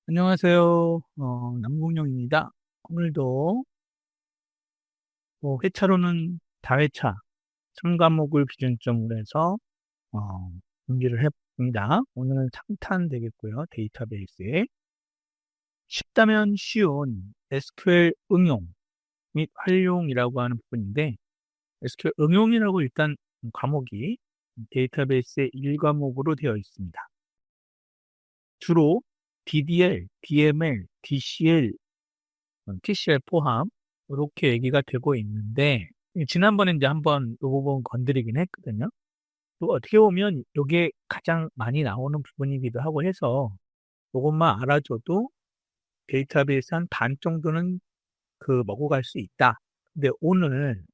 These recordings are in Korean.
안녕하세요. 남궁영입니다. 오늘도 회차로는 다회차 3과목을 기준점으로 해서 준비를 해봅니다. 오늘은 상탄 되겠고요. 데이터베이스에 쉽다면 쉬운 SQL 응용 및 활용이라고 하는 부분인데 SQL 응용이라고 일단 과목이 데이터베이스의 1과목으로 되어 있습니다. 주로 DDL, DML, DCL TCL 포함 이렇게 얘기가 되고 있는데 지난번에 이제 한번 이 부분 건드리긴 했거든요. 또 어떻게 보면 이게 가장 많이 나오는 부분이기도 하고 해서 이것만 알아줘도 데이터베이스 한 반 정도는 먹어갈 수 있다. 근데 오늘은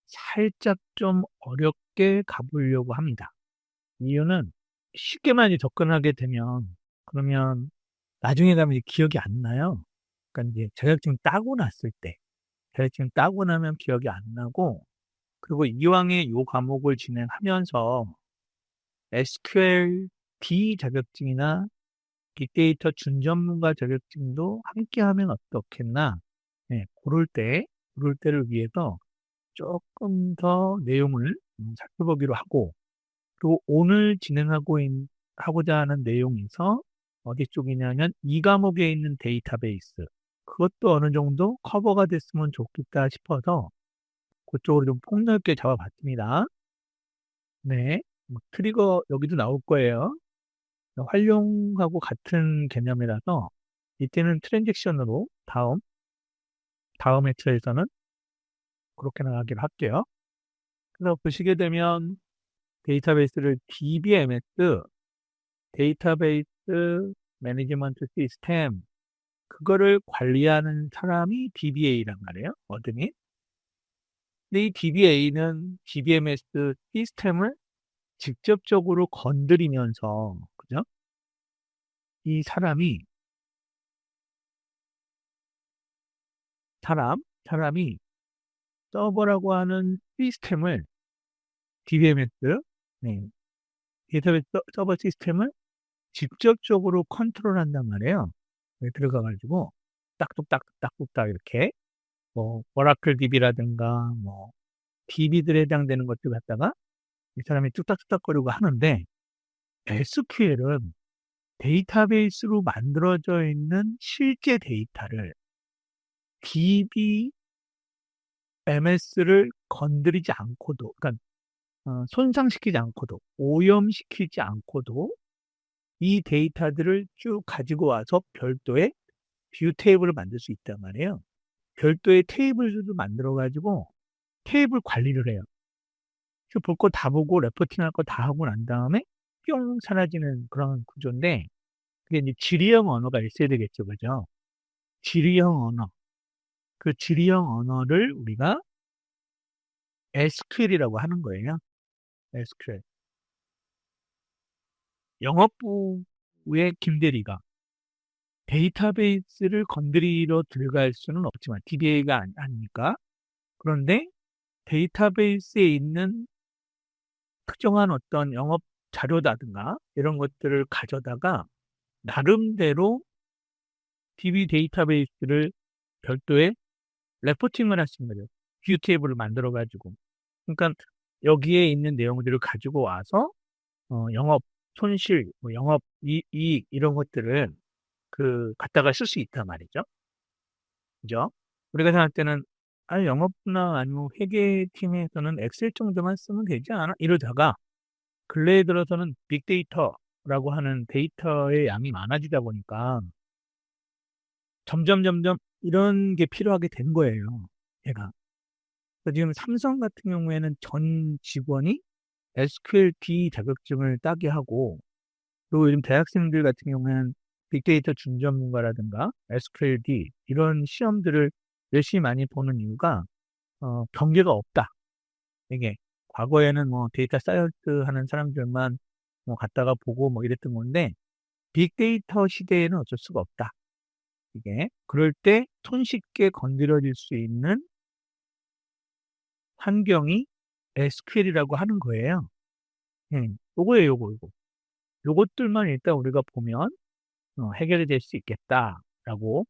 살짝 좀 어렵게 가보려고 합니다. 이유는 쉽게 많이 접근하게 되면 그러면 나중에 가면 이제 기억이 안 나요. 그러니까 이제 자격증 따고 나면 기억이 안 나고, 그리고 이왕에 요 과목을 진행하면서 SQL D 자격증이나 빅데이터 준전문가 자격증도 함께 하면 어떻겠나? 네, 그럴 때를 위해서 조금 더 내용을 살펴보기로 하고, 그리고 오늘 하고자 하는 내용에서 어디 쪽이냐면 이 과목에 있는 데이터베이스, 그것도 어느 정도 커버가 됐으면 좋겠다 싶어서 그쪽으로 좀 폭넓게 잡아봤습니다. 네. 트리거 여기도 나올 거예요. 활용하고 같은 개념이라서 이때는 트랜잭션으로 다음 회차에서는 그렇게 나가기로 할게요. 그래서 보시게 되면 데이터베이스를 DBMS, 데이터베이스 매니지먼트 시스템, 그거를 관리하는 사람이 DBA란 말이에요. 어드민. 근데 이 DBA는 DBMS 시스템을 직접적으로 건드리면서, 그죠? 이 사람이 서버라고 하는 시스템을, DBMS, 네, 데이터베이스 서버 시스템을 직접적으로 컨트롤한단 말이에요. 여기 들어가가지고, 딱뚝딱 이렇게, 오라클 DB라든가, DB들에 해당되는 것들 갖다가 이 사람이 뚝딱뚝딱거리고 하는데, SQL은 데이터베이스로 만들어져 있는 실제 데이터를 DBMS를 건드리지 않고도, 그러니까 손상시키지 않고도, 오염시키지 않고도 이 데이터들을 쭉 가지고 와서 별도의 뷰 테이블을 만들 수 있단 말이에요. 별도의 테이블들도 만들어가지고 테이블 관리를 해요. 볼 거 다 보고 레포팅 할 거 다 하고 난 다음에 뿅 사라지는 그런 구조인데, 그게 이제 지리형 언어가 있어야 되겠죠. 그죠? 지리형 언어. 그 지리형 언어를 우리가 SQL이라고 하는 거예요. SQL. 영업부의 김대리가 데이터베이스를 건드리러 들어갈 수는 없지만, DBA가 아니니까. 그런데 데이터베이스에 있는 특정한 어떤 영업 자료라든가 이런 것들을 가져다가 나름대로 DB 데이터베이스를 별도의 레포팅을 할 수 있는 거죠. 뷰 테이블을 만들어가지고. 그러니까 여기에 있는 내용들을 가지고 와서 영업 손실, 영업 이익 이런 것들을 갖다가 쓸 수 있단 말이죠. 그죠? 우리가 생각할 때는 영업부나 아니면 회계팀에서는 엑셀 정도만 쓰면 되지 않아? 이러다가 근래에 들어서는 빅데이터라고 하는 데이터의 양이 많아지다 보니까 점점 이런 게 필요하게 된 거예요. 제가. 그래서 지금 삼성 같은 경우에는 전 직원이 SQL-D 자격증을 따게 하고, 그리고 요즘 대학생들 같은 경우에는 빅데이터 준전문가라든가 SQL-D 이런 시험들을 열심히 많이 보는 이유가 경계가 없다. 이게 과거에는 데이터 사이언스 하는 사람들만 갔다가 보고 이랬던 건데, 빅데이터 시대에는 어쩔 수가 없다. 이게 그럴 때 손쉽게 건드려질 수 있는 환경이 SQL이라고 하는 거예요. 요거예요, 요거. 요것들만 일단 우리가 보면 해결이 될 수 있겠다라고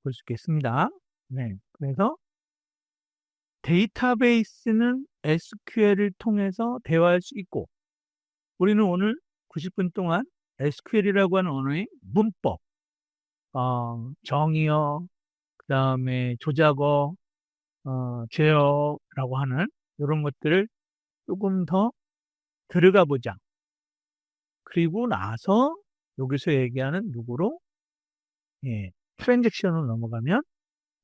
볼 수 있겠습니다. 네. 그래서 데이터베이스는 SQL을 통해서 대화할 수 있고, 우리는 오늘 90분 동안 SQL이라고 하는 언어의 문법, 정의어, 그 다음에 조작어, 제어라고 하는 이런 것들을 조금 더 들어가 보자. 그리고 나서 여기서 얘기하는 누구로 트랜잭션으로 넘어가면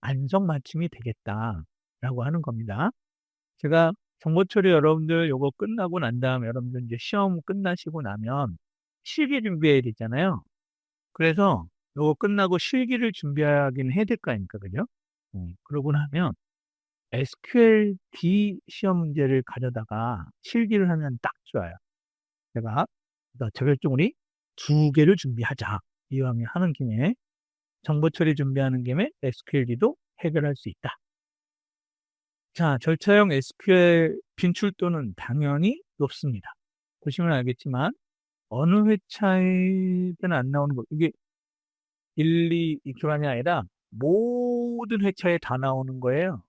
안성맞춤이 되겠다라고 하는 겁니다. 제가 정보 처리 여러분들 요거 끝나고 난 다음에 여러분들 이제 시험 끝나시고 나면 실기 준비해야 되잖아요. 그래서 요거 끝나고 실기를 준비하긴 해야 될 거 아닙니까? 그죠? 그러고 나면 SQLD 시험 문제를 가져다가 실기를 하면 딱 좋아요. 제가 자결종으로 2개를 준비하자. 이왕에 하는 김에 정보 처리 준비하는 김에 SQLD도 해결할 수 있다. 자, 절차형 SQL 빈출도는 당연히 높습니다. 보시면 알겠지만 어느 회차에는 안 나오는 거, 이게 1, 2 교환이 아니라 모든 회차에 다 나오는 거예요.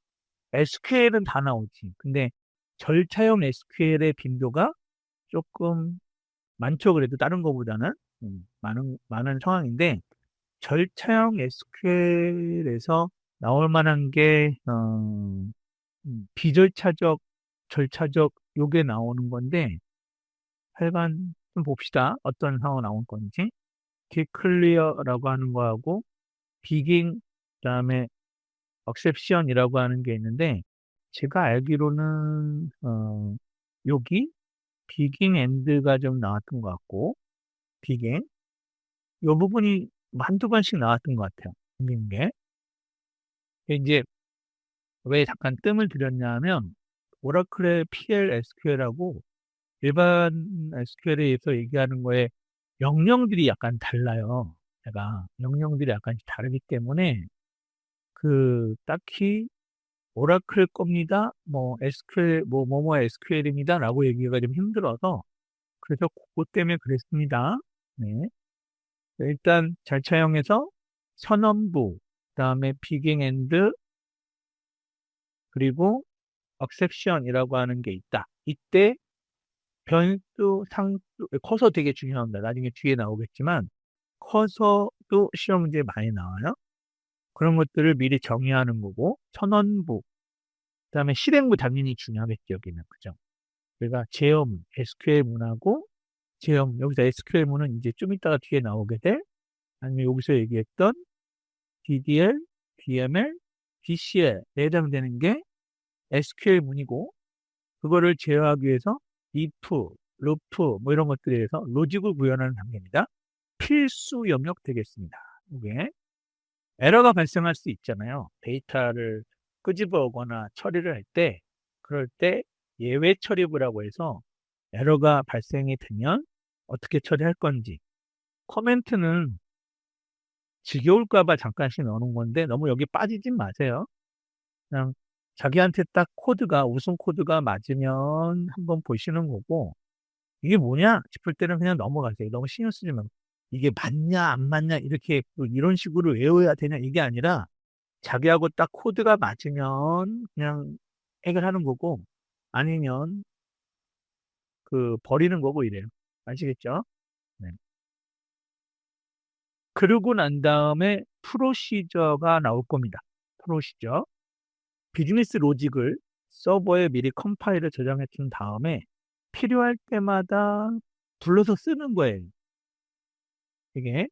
SQL은 다 나오지. 근데 절차형 SQL의 빈도가 조금 많죠. 그래도 다른 거보다는 많은 상황인데, 절차형 SQL에서 나올 만한 게 비절차적, 절차적 요게 나오는 건데, 하여간 좀 봅시다. 어떤 상황 나올 건지. get-clear라고 하는 거하고 begin, 그다음에 exception이라고 하는 게 있는데, 제가 알기로는 여기 begin end가 좀 나왔던 것 같고, begin 요 부분이 한두 번씩 나왔던 것 같아요. 생긴 게. 이제 왜 잠깐 뜸을 들였냐면, 오라클의 PL SQL하고 일반 SQL에서 얘기하는 거에 명령들이 약간 달라요. 제가 명령들이 약간 다르기 때문에 딱히 오라클 겁니다. 뭐 SQL 뭐뭐 SQL입니다라고 얘기가 좀 힘들어서, 그래서 그것 때문에 그랬습니다. 네. 일단 절차형에서 선언부, 그다음에 비깅 엔드, 그리고 exception이라고 하는 게 있다. 이때 변수, 상수, 커서 되게 중요합니다. 나중에 뒤에 나오겠지만 커서도 시험 문제에 많이 나와요. 그런 것들을 미리 정의하는 거고, 선언부, 그다음에 실행부 당연히 중요하겠죠, 여기는. 그죠? 그러니까 제어문, SQL문하고 제어문, 여기서 SQL문은 이제 좀 이따가 뒤에 나오게 될, 아니면 여기서 얘기했던 DDL, DML, DCL 해당되는 게 SQL문이고, 그거를 제어하기 위해서 if, loop 뭐 이런 것들에 대해서 로직을 구현하는 단계입니다. 필수 영역 되겠습니다. 이게 에러가 발생할 수 있잖아요. 데이터를 끄집어 오거나 처리를 할 때, 그럴 때 예외 처리부라고 해서 에러가 발생이 되면 어떻게 처리할 건지, 코멘트는 지겨울까봐 잠깐씩 넣는 건데 너무 여기 빠지진 마세요. 그냥 자기한테 딱 웃음 코드가 맞으면 한번 보시는 거고, 이게 뭐냐 싶을 때는 그냥 넘어가세요. 너무 신경 쓰지 말고, 이게 맞냐 안 맞냐 이렇게 이런 식으로 외워야 되냐 이게 아니라, 자기하고 딱 코드가 맞으면 그냥 해결하는 거고, 아니면 버리는 거고 이래요. 아시겠죠? 네. 그러고 난 다음에 프로시저가 나올 겁니다. 프로시저. 비즈니스 로직을 서버에 미리 컴파일을 저장해 둔 다음에 필요할 때마다 불러서 쓰는 거예요. 이게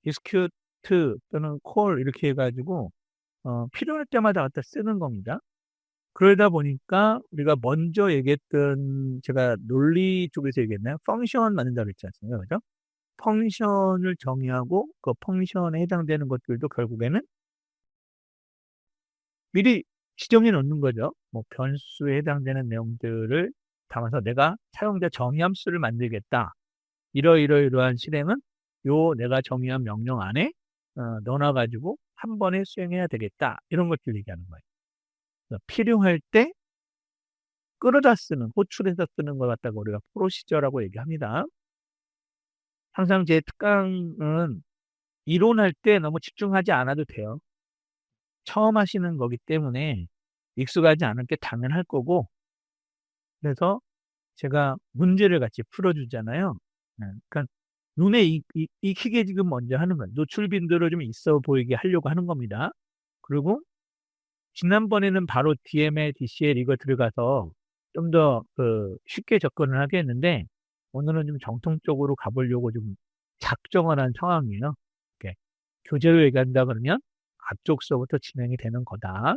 execute 또는 call 이렇게 해가지고 필요할 때마다 갖다 쓰는 겁니다. 그러다 보니까 우리가 먼저 얘기했던, 제가 논리 쪽에서 얘기했나요? 펑션 만든다고 했지 않습니까? 그죠? 펑션을 정의하고 그 펑션에 해당되는 것들도 결국에는 미리 지정해 놓는 거죠. 뭐 변수에 해당되는 내용들을 담아서 내가 사용자 정의함수를 만들겠다. 이러이러이러한 실행은 내가 정의한 명령 안에 넣어놔가지고 한 번에 수행해야 되겠다. 이런 것들 얘기하는 거예요. 그래서 필요할 때 끌어다 쓰는, 호출해서 쓰는 걸 갖다가 우리가 프로시저라고 얘기합니다. 항상 제 특강은 이론할 때 너무 집중하지 않아도 돼요. 처음 하시는 거기 때문에 익숙하지 않은 게 당연할 거고, 그래서 제가 문제를 같이 풀어주잖아요. 그러니까 눈에 익히게 지금 먼저 하는 거예요. 노출 빈도를 좀 있어 보이게 하려고 하는 겁니다. 그리고 지난번에는 바로 DML, DCL 이거 들어가서 좀 더 쉽게 접근을 하게 했는데, 오늘은 좀 정통적으로 가보려고 좀 작정을 한 상황이에요. 이렇게 교재로 얘기한다 그러면 앞쪽서부터 진행이 되는 거다.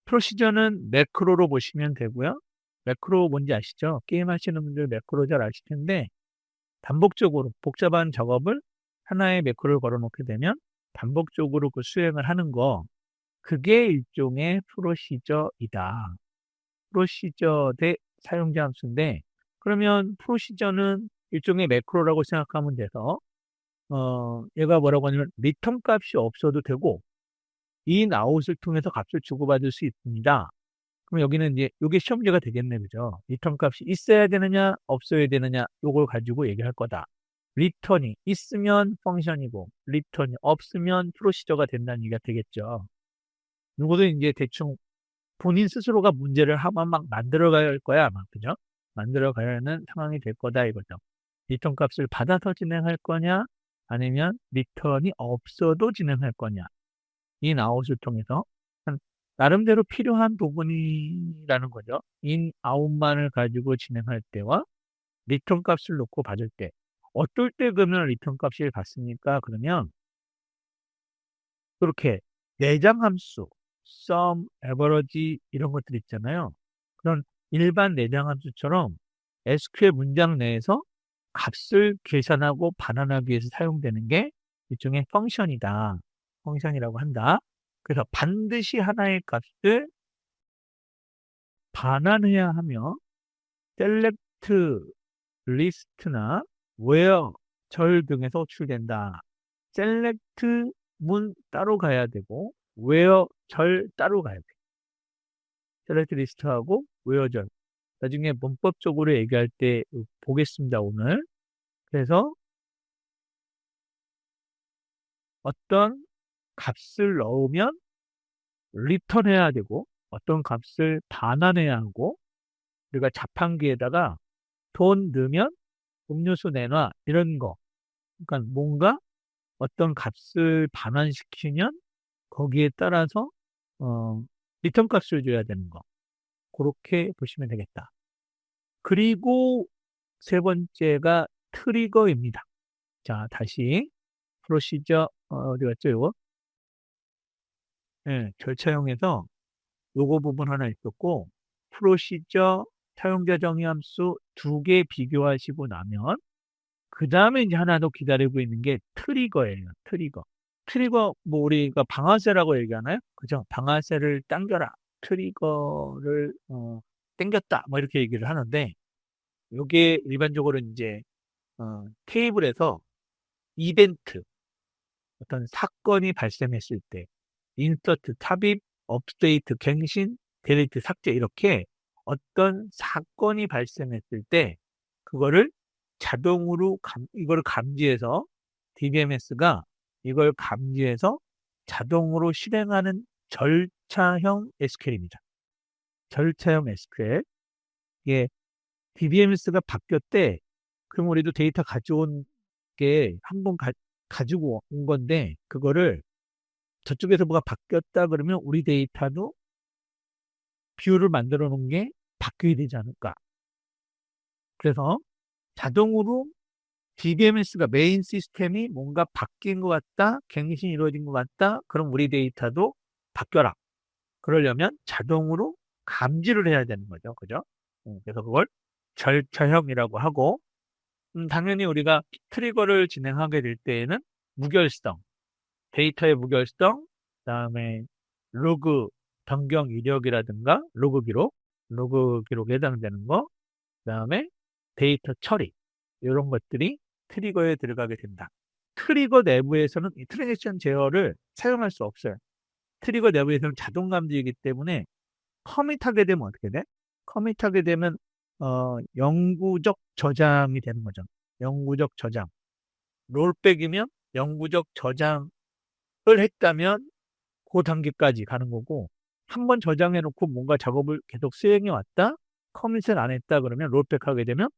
프로시저는 매크로로 보시면 되고요. 매크로 뭔지 아시죠? 게임 하시는 분들 매크로 잘 아실 텐데, 반복적으로 복잡한 작업을 하나의 매크로를 걸어놓게 되면 반복적으로 그 수행을 하는 거, 그게 일종의 프로시저이다. 프로시저 대 사용자 함수인데, 그러면 프로시저는 일종의 매크로라고 생각하면 돼서, 얘가 뭐라고 하냐면 리턴 값이 없어도 되고 in, out을 통해서 값을 주고받을 수 있습니다. 그럼 여기는 이제 이게 시험 문제가 되겠네, 그죠? 리턴 값이 있어야 되느냐 없어야 되느냐 요걸 가지고 얘기할 거다. 리턴이 있으면 펑션이고 리턴이 없으면 프로시저가 된다는 얘기가 되겠죠. 누구도 이제 대충 본인 스스로가 문제를 한번 막 만들어 가야 할 거야, 아마. 그죠? 만들어 가야 하는 상황이 될 거다, 이거죠. 리턴 값을 받아서 진행할 거냐, 아니면 리턴이 없어도 진행할 거냐. 인, 아웃을 통해서 나름대로 필요한 부분이라는 거죠. 인, 아웃만을 가지고 진행할 때와 리턴 값을 놓고 받을 때. 어떨 때 그러면 리턴 값이 같습니까? 그러면 그렇게 내장 함수, sum, average 이런 것들 있잖아요. 그런 일반 내장 함수처럼 SQL 문장 내에서 값을 계산하고 반환하기 위해서 사용되는 게 일종의 펑션이다. 펑션이라고 한다. 그래서 반드시 하나의 값을 반환해야 하며 select, list나 where, 절 등에서 호출된다. select 문 따로 가야 되고 where 절 따로 가야 돼. select 리스트하고 where 절. 나중에 문법적으로 얘기할 때 보겠습니다, 오늘. 그래서 어떤 값을 넣으면 리턴해야 되고 어떤 값을 반환해야 하고 우리가 자판기에다가 돈 넣으면 음료수 내놔 이런 거. 그러니까 뭔가 어떤 값을 반환시키면 거기에 따라서 리턴 값을 줘야 되는 거. 그렇게 보시면 되겠다. 그리고 세 번째가 트리거입니다. 자, 다시 프로시저 어디 갔죠, 이거? 네, 절차형에서 요거 부분 하나 있었고 프로시저 사용자 정의 함수 두 개 비교하시고 나면 그 다음에 이제 하나 더 기다리고 있는 게 트리거예요. 트리거. 트리거 뭐 우리가 방아쇠라고 얘기하나요? 그죠? 방아쇠를 당겨라. 트리거를 당겼다. 뭐 이렇게 얘기를 하는데 요게 일반적으로 이제 테이블에서 이벤트 어떤 사건이 발생했을 때 인서트, 삽입, 업데이트, 갱신, 델리트, 삭제 이렇게 어떤 사건이 발생했을 때 그거를 자동으로 이걸 감지해서 DBMS가 이걸 감지해서 자동으로 실행하는 절차형 SQL입니다. 절차형 SQL. 이게 DBMS가 바뀌었대. 그럼 우리도 데이터 가져온 게 한번 가지고 온 건데 그거를 저쪽에서 뭐가 바뀌었다 그러면 우리 데이터도 뷰를 만들어 놓은 게 바뀌어야 되지 않을까. 그래서 자동으로 DBMS가 메인 시스템이 뭔가 바뀐 것 같다, 갱신이 이루어진 것 같다, 그럼 우리 데이터도 바뀌어라. 그러려면 자동으로 감지를 해야 되는 거죠. 그죠? 그래서 그걸 절차형이라고 하고, 당연히 우리가 트리거를 진행하게 될 때에는 무결성, 데이터의 무결성, 그다음에 로그 변경 이력이라든가 로그 기록에 해당되는 거, 그다음에 데이터 처리 이런 것들이 트리거에 들어가게 된다. 트리거 내부에서는 이 트랜잭션 제어를 사용할 수 없어요. 트리거 내부에서는 자동 감지이기 때문에 커밋하게 되면 어떻게 돼? 커밋하게 되면 영구적 저장이 되는 거죠. 영구적 저장. 롤백이면 영구적 저장을 했다면 그 단계까지 가는 거고, 한번 저장해놓고 뭔가 작업을 계속 수행해 왔다? 커밋을 안 했다 그러면 롤백 하게 되면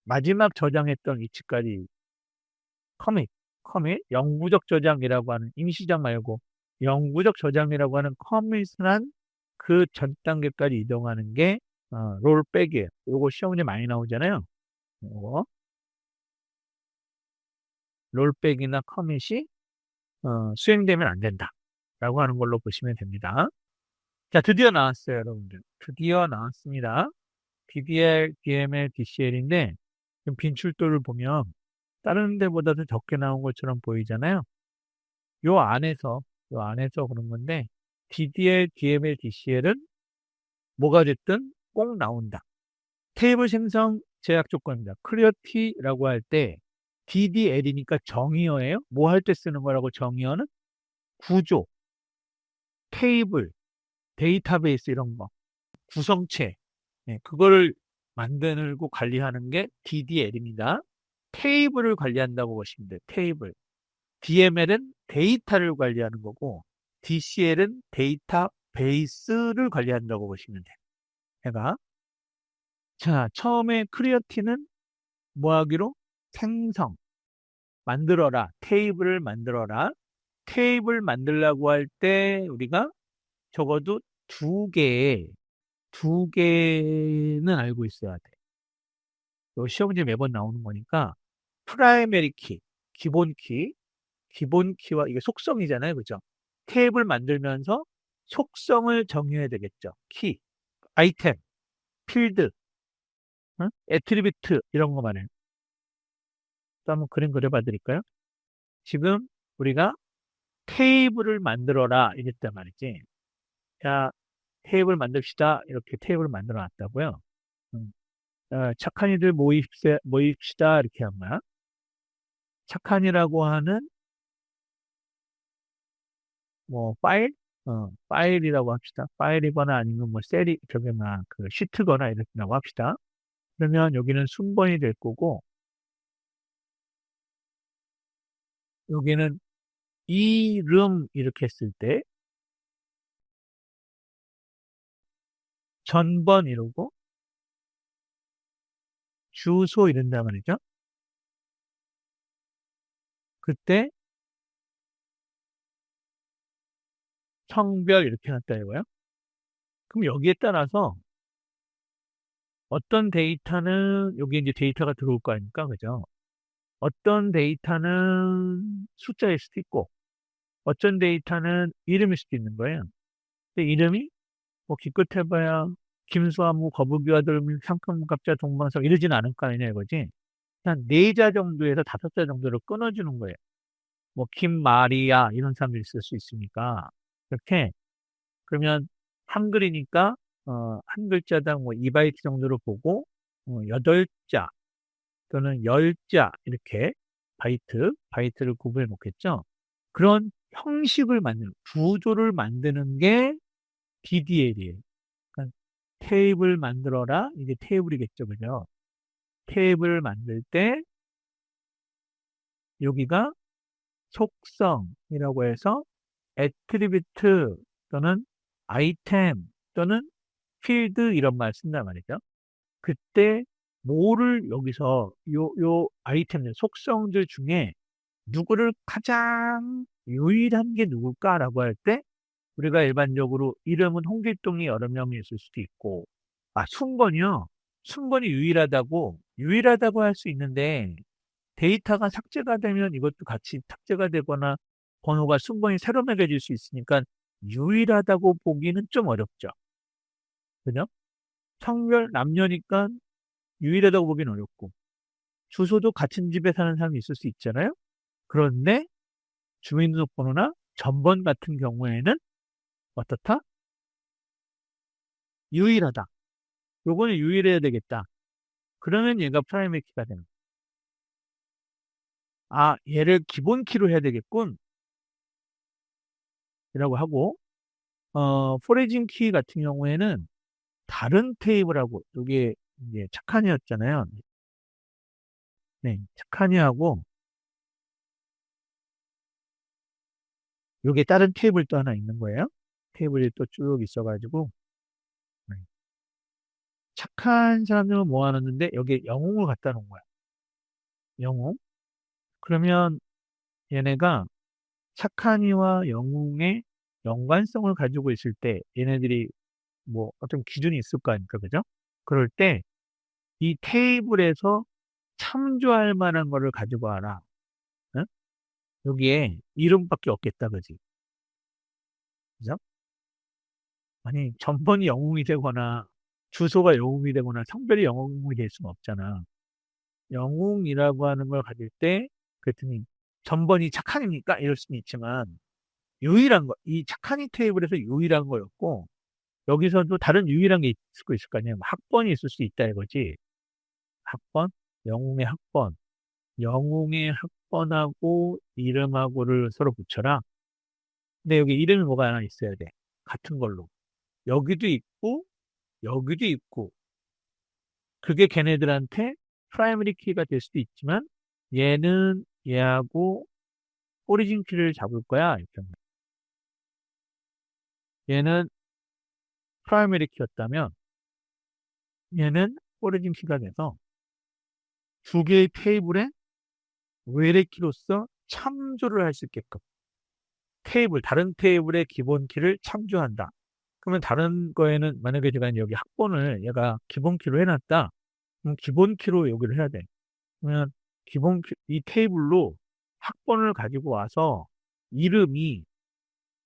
마지막 저장했던 위치까지 커밋, 영구적 저장이라고 하는 임시 저장 말고 영구적 저장이라고 하는 커밋을 한 그 전 단계까지 이동하는 게 롤백이에요. 요거 시험 문제 많이 나오잖아요. 요거 롤백이나 커밋이 수행되면 안 된다. 라고 하는 걸로 보시면 됩니다. 자, 드디어 나왔어요, 여러분들. 드디어 나왔습니다. DDL, DML, DCL인데, 지금 빈출도를 보면 다른 데보다도 적게 나온 것처럼 보이잖아요. 요 안에서 그런 건데, DDL, DML, DCL은 뭐가 됐든 꼭 나온다. 테이블 생성 제약 조건입니다. 클리어티라고 할 때, DDL이니까 정의어예요. 뭐 할 때 쓰는 거라고 정의어는? 구조, 테이블, 데이터베이스 이런 거, 구성체, 그거를 만들고 관리하는 게 DDL입니다. 테이블을 관리한다고 보시면 돼요. 테이블. DML은 데이터를 관리하는 거고, DCL은 데이터베이스를 관리한다고 보시면 돼요. 제가. 자, 처음에 클리어티는 뭐 하기로? 생성. 만들어라. 테이블을 만들어라. 테이블 만들라고 할 때 우리가 적어도 두 개는 알고 있어야 돼. 요 시험 문제 매번 나오는 거니까 프라이머리 키, 기본 키와 이게 속성이잖아요. 그죠? 테이블 만들면서 속성을 정의해야 되겠죠. 키, 아이템, 필드, 애트리뷰트 이런 거 말해요. 또 한번 그림 그려봐 드릴까요? 지금 우리가 테이블을 만들어라 이랬단 말이지. 자, 테이블 만듭시다. 이렇게 테이블을 만들어 놨다고요. 음, 착한 이들 모입시다. 이렇게 한 거야. 착한이라고 하는 뭐 파일이라고 합시다. 파일이거나 아니면 뭐 셀이 저기나 그 시트거나 이렇게라고 합시다. 그러면 여기는 순번이 될 거고 여기는 이름 이렇게 했을 때 전번 이러고 주소 이런단 말이죠. 그때 성별 이렇게 놨다 이거예요. 그럼 여기에 따라서 어떤 데이터는 여기 이제 데이터가 들어올 거 아닙니까? 그죠? 어떤 데이터는 숫자일 수도 있고 어떤 데이터는 이름일 수도 있는 거예요. 근데 이름이 뭐 기껏해봐야 김수아무 거북이와 돌미 상큼갑자 동방석 이러진 않을 거 아니냐 이거지. 한 4자 정도에서 5자 정도를 끊어주는 거예요. 뭐 김마리아 이런 사람도 있을 수 있으니까 이렇게 그러면 한글이니까 한 글자당 뭐 2바이트 정도로 보고 8자 또는 10자 이렇게 바이트를 구분해 놓겠죠. 그런 형식을 구조를 만드는 게 DDL이에요. 그러니까 테이블 만들어라. 이게 테이블이겠죠. 그죠? 테이블을 만들 때 여기가 속성이라고 해서 애트리뷰트 또는 아이템 또는 필드 이런 말 쓴단 말이죠. 그때 뭐를 여기서 요 아이템들 속성들 중에 누구를 가장 유일한 게 누굴까라고 할 때 우리가 일반적으로 이름은 홍길동이 여러 명이 있을 수도 있고 순번이요. 순번이 유일하다고 할 수 있는데 데이터가 삭제가 되면 이것도 같이 삭제가 되거나 번호가 순번이 새로 매겨질 수 있으니까 유일하다고 보기는 좀 어렵죠. 그죠? 성별 남녀니까 유일하다고 보기는 어렵고 주소도 같은 집에 사는 사람이 있을 수 있잖아요. 그런데 주민등록번호나 전번 같은 경우에는 어떻다? 유일하다. 요거는 유일해야 되겠다. 그러면 얘가 프라이머리 키가 되는 거야. 얘를 기본 키로 해야 되겠군. 이라고 하고 포레진 키 같은 경우에는 다른 테이블하고 이게 이제 착한이었잖아요. 네, 착하니하고 요게 다른 테이블 또 하나 있는 거예요. 테이블이 또 쭉 있어가지고 네. 착한 사람들은 모아놨는데 여기에 영웅을 갖다 놓은 거야. 영웅. 그러면 얘네가 착한 이와 영웅의 연관성을 가지고 있을 때 얘네들이 뭐 어떤 기준이 있을 거 아닙니까? 그죠? 그럴 때 이 테이블에서 참조할 만한 거를 가지고 와라. 응? 여기에 이름밖에 없겠다. 그지? 그죠? 아니, 전번이 영웅이 되거나 주소가 영웅이 되거나 성별이 영웅이 될 수는 없잖아. 영웅이라고 하는 걸 가질 때 그랬더니 전번이 착한입니까? 이럴 수는 있지만 유일한 거, 이 착한이 테이블에서 유일한 거였고 여기서도 다른 유일한 게 있을 거 있을 거 아니야. 학번이 있을 수 있다 이거지. 학번? 영웅의 학번. 영웅의 학번하고 이름하고를 서로 붙여라. 근데 여기 이름이 뭐가 하나 있어야 돼. 같은 걸로. 여기도 있고 여기도 있고 그게 걔네들한테 프라이머리 키가 될 수도 있지만 얘는 얘하고 오리진 키를 잡을 거야. 이렇게. 얘는 프라이머리 키였다면 얘는 오리진 키가 돼서 두 개의 테이블에 외래 키로서 참조를 할 수 있게끔 다른 테이블의 기본 키를 참조한다. 그러면 다른 거에는 만약에 제가 여기 학번을 얘가 기본 키로 해놨다. 그럼 기본 키로 여기를 해야 돼. 그러면 이 테이블로 학번을 가지고 와서 이름이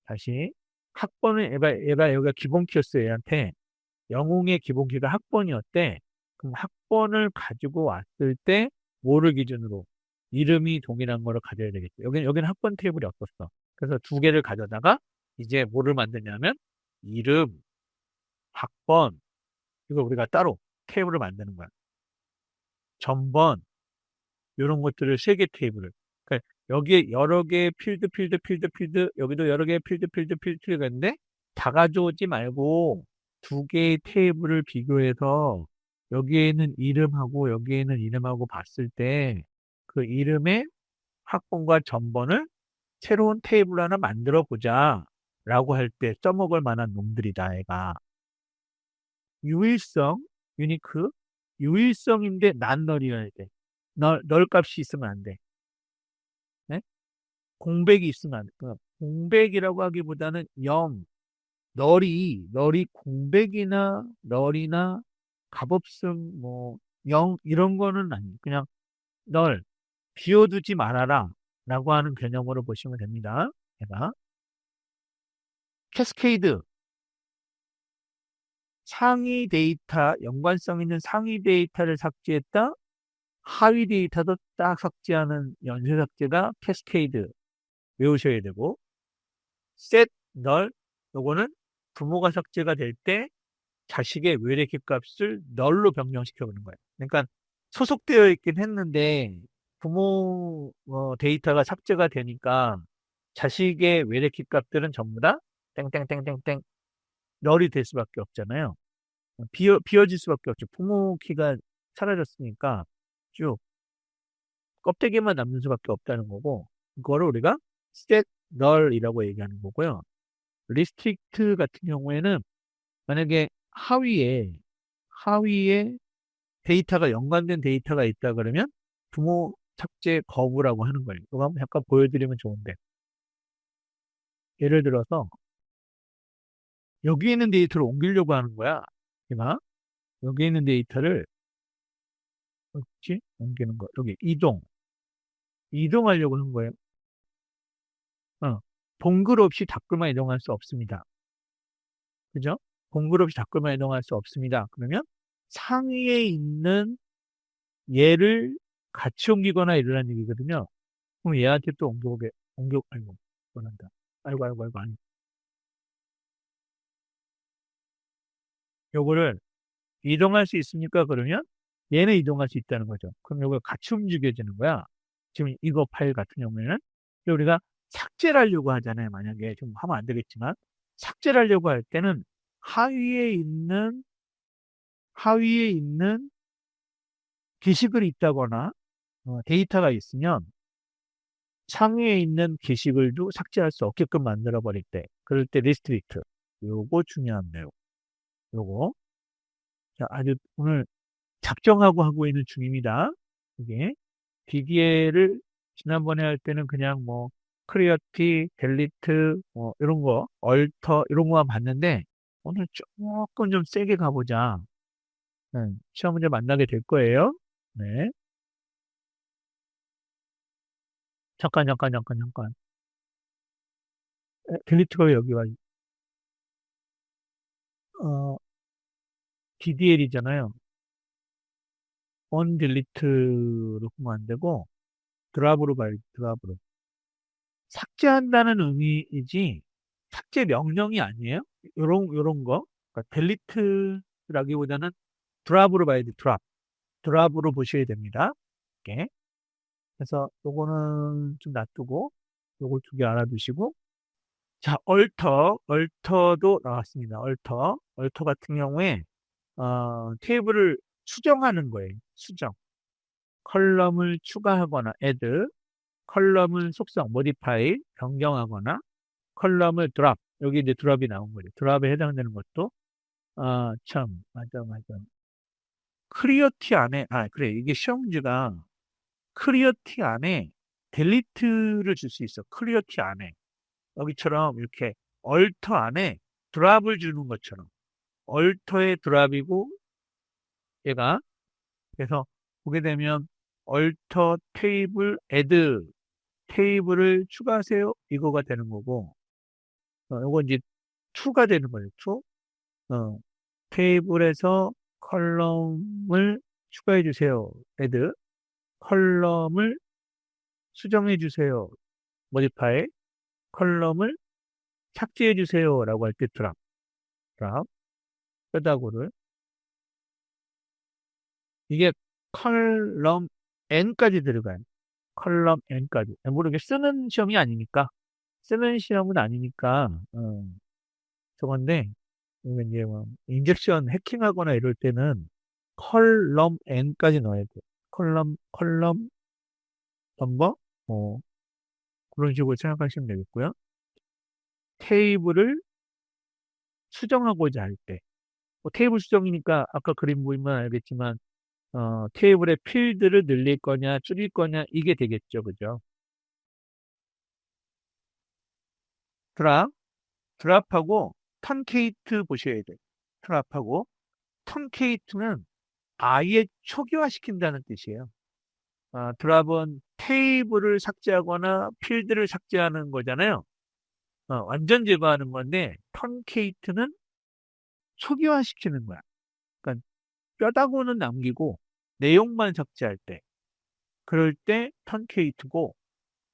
다시 학번을 얘가 여기가 기본 키였어요. 얘한테 영웅의 기본 키가 학번이었대. 그럼 학번을 가지고 왔을 때 뭐를 기준으로 이름이 동일한 거를 가져야 되겠죠. 여기는 학번 테이블이 없었어. 그래서 두 개를 가져다가 이제 뭐를 만드냐면 이름, 학번 이걸 우리가 따로 테이블을 만드는 거야. 전번 이런 것들을 세 개 테이블을. 그러니까 여기에 여러 개의 필드, 여기도 여러 개의 필드가 있는데 다 가져오지 말고 두 개의 테이블을 비교해서 여기에는 이름하고 여기에는 이름하고 봤을 때 그 이름의 학번과 전번을 새로운 테이블 하나 만들어 보자 라고 할 때 써먹을 만한 놈들이다, 애가. 유일성, 유니크, 유일성인데 난널이어야 돼. 널 값이 있으면 안 돼. 네? 공백이 있으면 안 돼. 그러니까 공백이라고 하기보다는 0, 널이 공백이나 널이나 값없음, 뭐, 0, 이런 거는 아니에요. 그냥 널, 비워두지 말아라. 라고 하는 개념으로 보시면 됩니다. 제가. 캐스케이드, 상위 데이터, 연관성 있는 상위 데이터를 삭제했다. 하위 데이터도 딱 삭제하는 연쇄 삭제가 캐스케이드 외우셔야 되고, 셋, 널, 요거는 부모가 삭제가 될 때 자식의 외래키 값을 널로 변경시켜 보는 거예요. 그러니까 소속되어 있긴 했는데 부모 데이터가 삭제가 되니까 자식의 외래키 값들은 전부 다 땡땡땡땡땡 널이 될 수밖에 없잖아요. 비워질 수밖에 없죠. 부모 키가 사라졌으니까 쭉 껍데기만 남는 수밖에 없다는 거고, 그거를 우리가 set null이라고 얘기하는 거고요. restrict 같은 경우에는 만약에 하위에 데이터가 연관된 데이터가 있다 그러면 부모 삭제 거부라고 하는 거예요. 이거 한번 잠깐 보여드리면 좋은데, 예를 들어서 여기 있는 데이터를 옮기려고 하는 거야. 제가 여기 있는 데이터를 어떻게 옮기는 거? 여기 이동하려고 한 거예요. 동글 없이 닫글만 이동할 수 없습니다. 그죠? 동글 없이 닫글만 이동할 수 없습니다. 그러면 상위에 있는 얘를 같이 옮기거나 이러라는 얘기거든요. 그럼 얘한테 또 아이고, 원한다. 아이고, 아니. 요거를 이동할 수 있습니까? 그러면 얘는 이동할 수 있다는 거죠. 그럼 요거 같이 움직여지는 거야. 지금 이거 파일 같은 경우에는 우리가 삭제를 하려고 하잖아요. 만약에 좀 하면 안 되겠지만 삭제를 하려고 할 때는 하위에 있는 게시글이 있다거나 데이터가 있으면 상위에 있는 게시글도 삭제할 수 없게끔 만들어 버릴 때, 그럴 때 리스트릭트. 요거 중요한 내용. 요거. 자, 아주 오늘 작정하고 하고 있는 중입니다. 이게 DDL을 지난번에 할 때는 그냥 뭐 크리어티, 델리트 뭐 이런 거, 얼터 이런 거만 봤는데 오늘 조금 좀 세게 가보자. 시험 문제 만나게 될 거예요. 네. 잠깐. 델리트가 왜 여기 와? DDL이잖아요. 언딜리트로 보면 안 되고 드랍으로 봐요. 드랍으로. 삭제한다는 의미이지 삭제 명령이 아니에요. 요런 거. 그러니까 델리트라기보다는 드랍으로 봐야 돼. 드랍. 드랍으로 보셔야 됩니다. 이렇게. 그래서 요거는 좀 놔두고 요걸 두 개 알아두시고 자, 얼터도 나왔습니다. 얼터 같은 경우에 테이블을 수정하는 거예요. 수정. 컬럼을 추가하거나 add, 컬럼을 속성 modify 변경하거나 컬럼을 드랍. 여기 이제 드랍이 나온 거죠. 드랍에 해당되는 것도 참 맞아. 크리어티 안에 그래 이게 시험 문제가 크리어티 안에 델리트를 줄 수 있어. 크리어티 안에 여기처럼 이렇게 얼터 안에 드랍을 주는 것처럼 얼터의 드랍이고 얘가 그래서 보게 되면 얼터 테이블 애드 테이블을 추가하세요 이거가 되는 거고 요거 이제 to가 되는 거예요. to 테이블에서 컬럼을 추가해 주세요. 애드 컬럼을 수정해 주세요. modify 컬럼을 삭제해 주세요라고 할 때 드랍 뼈다구를 이게 컬럼 n까지 들어가요. 컬럼 n까지. 모르게 쓰는 시험이 아니니까 쓰는 시험은 아니니까 저건데 이거 이제 뭐 인젝션 해킹하거나 이럴 때는 컬럼 n까지 넣어야 돼. 컬럼 넘버 그런 식으로 생각하시면 되겠고요. 테이블을 수정하고자 할 때, 뭐 테이블 수정이니까 아까 그림 보면 알겠지만 테이블의 필드를 늘릴 거냐 줄일 거냐 이게 되겠죠, 그죠? 드랍, 드랍하고 턴케이트 보셔야 돼요. 드랍하고 턴케이트는 아예 초기화시킨다는 뜻이에요. 드랍은 테이블을 삭제하거나 필드를 삭제하는 거잖아요. 완전 제거하는 건데 턴케이트는 초기화시키는 거야. 그러니까 뼈다구는 남기고 내용만 삭제할 때 그럴 때 턴케이트고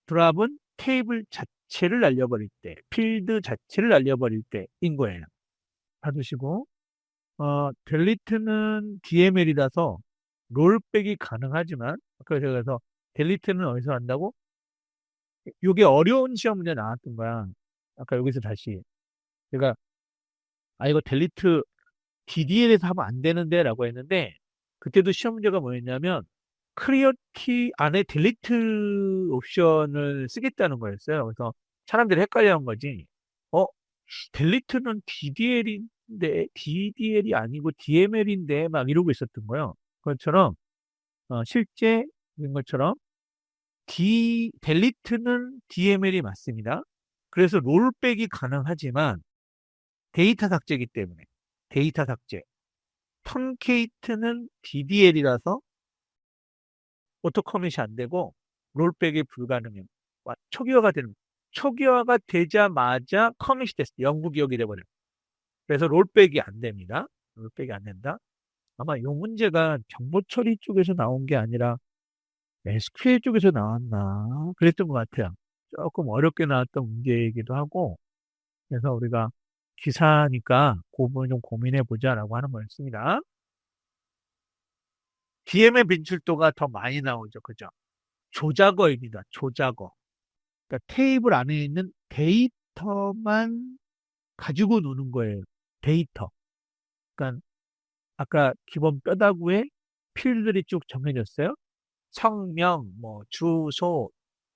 드랍은 테이블 자체를 날려버릴 때 필드 자체를 날려버릴 때인 거예요. 봐두시고 델리트는 DML이라서 롤백이 가능하지만 아까 제가 그래서 델리트는 어디서 한다고? 이게 어려운 시험 문제 나왔던 거야. 아까 여기서 다시 제가 이거 델리트 DDL에서 하면 안 되는데 라고 했는데 그때도 시험 문제가 뭐였냐면 클리어 키 안에 델리트 옵션을 쓰겠다는 거였어요. 그래서 사람들이 헷갈려 한 거지. 어, 델리트는 DDL이 아니고 DML인데 막 이러고 있었던 거예요. 그것처럼 실제 인 것처럼 델리트는 DML이 맞습니다. 그래서 롤백이 가능하지만 데이터 삭제이기 때문에 데이터 삭제. 턴케이트는 DDL이라서 오토 커밋이 안 되고 롤백이 불가능해요. 초기화가 되는 초기화가 되자마자 커밋이 됐어요. 영구 기억이 돼버려요. 그래서 롤백이 안 됩니다. 롤백이 안 된다. 아마 이 문제가 정보 처리 쪽에서 나온 게 아니라 SQL 쪽에서 나왔나 그랬던 것 같아요. 조금 어렵게 나왔던 문제이기도 하고 그래서 우리가 기사니까 그 부분 좀 고민해 보자라고 하는 거였습니다. DM의 빈출도가 더 많이 나오죠. 그죠? 조작어입니다. 조작어. 그러니까 테이블 안에 있는 데이터만 가지고 노는 거예요. 데이터. 그러니까 아까 기본 뼈다구에 필들이 쭉 정해졌어요. 성명, 뭐 주소,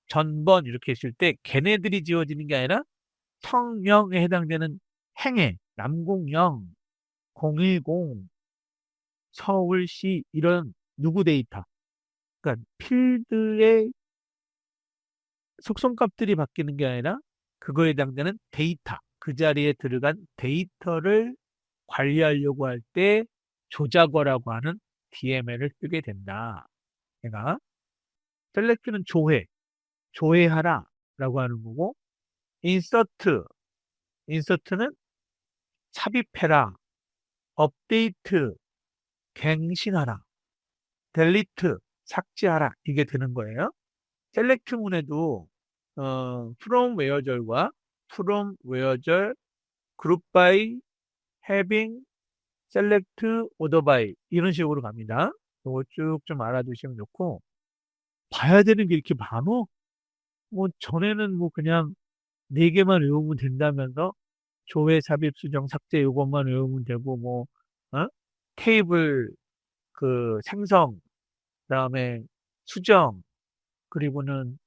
전번 이렇게 있을 때 걔네들이 지워지는 게 아니라 성명에 해당되는 행에 남궁영, 010, 서울시 이런 누구 데이터. 그러니까 필드의 속성값들이 바뀌는 게 아니라 그거에 해당되는 데이터, 그 자리에 들어간 데이터를 관리하려고 할 때 조작어라고 하는 DML을 쓰게 된다. 내가 셀렉트는 조회하라 라고 하는 거고, 인서트는 삽입해라, 업데이트, 갱신하라, 델리트, 삭제하라 이게 되는 거예요. 셀렉트문에도 from where절과 from where절, group by, having, select, order by 이런 식으로 갑니다. 이거 쭉 좀 알아두시면 좋고, 봐야 되는 게 이렇게 많어? 뭐 전에는 뭐 그냥 네 개만 외우면 된다면서 조회, 삽입, 수정, 삭제 이것만 외우면 되고 뭐 어? 테이블 그 생성, 그다음에 수정, 그리고는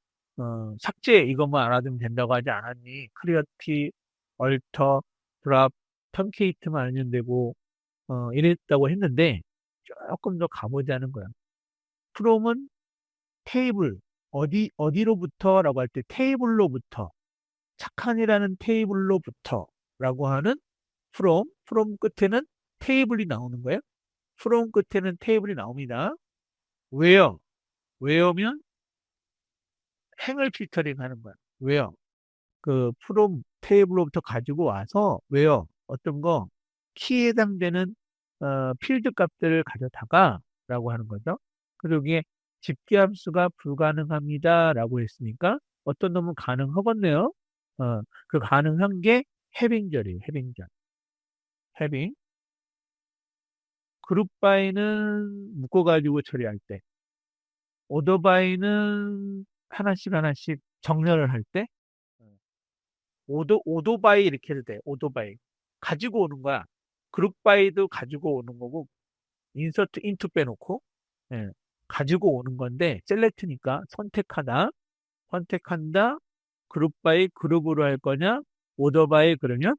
삭제 이것만 알아두면 된다고 하지 않았니? 크리어티, 얼터, 드랍, 턴케이트만 알면 되고 이랬다고 했는데 조금 더 가보자는 거야. 프롬은 테이블 어디로부터라고 할 때 테이블로부터 착한이라는 테이블로부터라고 하는 from 끝에는 테이블이 나오는 거예요. from 끝에는 테이블이 나옵니다. where where면 행을 필터링 하는 거야. where 그 from 테이블로부터 가지고 와서 where 어떤 거 키에 해당되는 필드 값들을 가져다가 라고 하는 거죠. 그리고 여기에 집계함수가 불가능합니다라고 했으니까 어떤 놈은 가능하겠네요. 그 가능한 게 해빙절이에요. 해빙절. 해빙. 그룹 바이는 묶어가지고 처리할 때. 오더 바이는 하나씩 하나씩 정렬을 할 때. 오도바이 이렇게 해도 돼. 오도바이. 가지고 오는 거야. 그룹 바이도 가지고 오는 거고, 인서트 인투 빼놓고, 예, 가지고 오는 건데, 셀렉트니까 선택한다, 그룹 바이 그룹으로 할 거냐, 오더 바이 그러면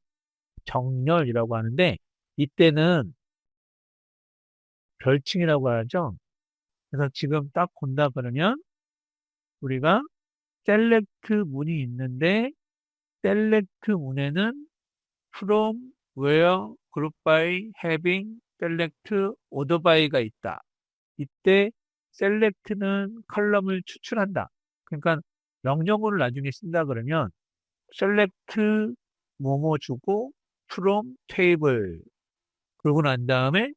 정렬이라고 하는데, 이때는 별칭이라고 하죠. 그래서 지금 딱 본다 그러면, 우리가 셀렉트 문이 있는데, 셀렉트 문에는 from, where, group by, having, select, order by가 있다. 이때 select는 컬럼을 추출한다. 그러니까 명령어를 나중에 쓴다 그러면 select 뭐뭐 주고 from table 그러고 난 다음에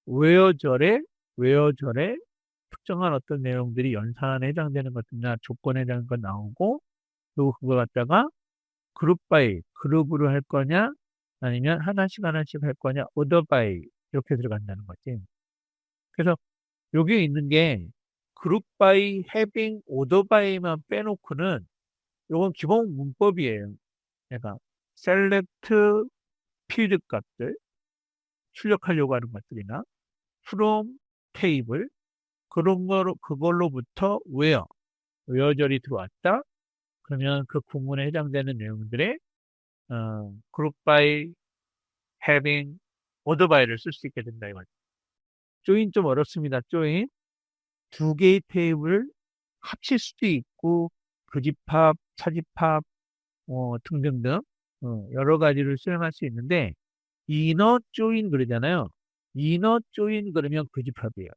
where절에 특정한 어떤 내용들이 연산에 해당되는 것들이나 조건에 해당하는 것 나오고 그리고 그걸 갖다가 그룹 바이, 그룹으로 할 거냐, 아니면 하나씩 하나씩 할 거냐, 오더 바이, 이렇게 들어간다는 거지. 그래서 여기 있는 게 그룹 바이, 해빙, 오더 바이만 빼놓고는 이건 기본 문법이에요. 그러니까 셀렉트 필드 값들, 출력하려고 하는 것들이나 from 테이블, 그걸로부터 where절이 들어왔다. 그러면 그 구문에 해당되는 내용들의 그룹 바이, having, order by를 쓸 수 있게 된다 이거죠. 조인 좀 어렵습니다. 조인 두 개의 테이블을 합칠 수도 있고 교집합, 차집합 등등등 여러 가지를 수행할 수 있는데 이너 조인 그러잖아요. 이너 조인 그러면 교집합이에요.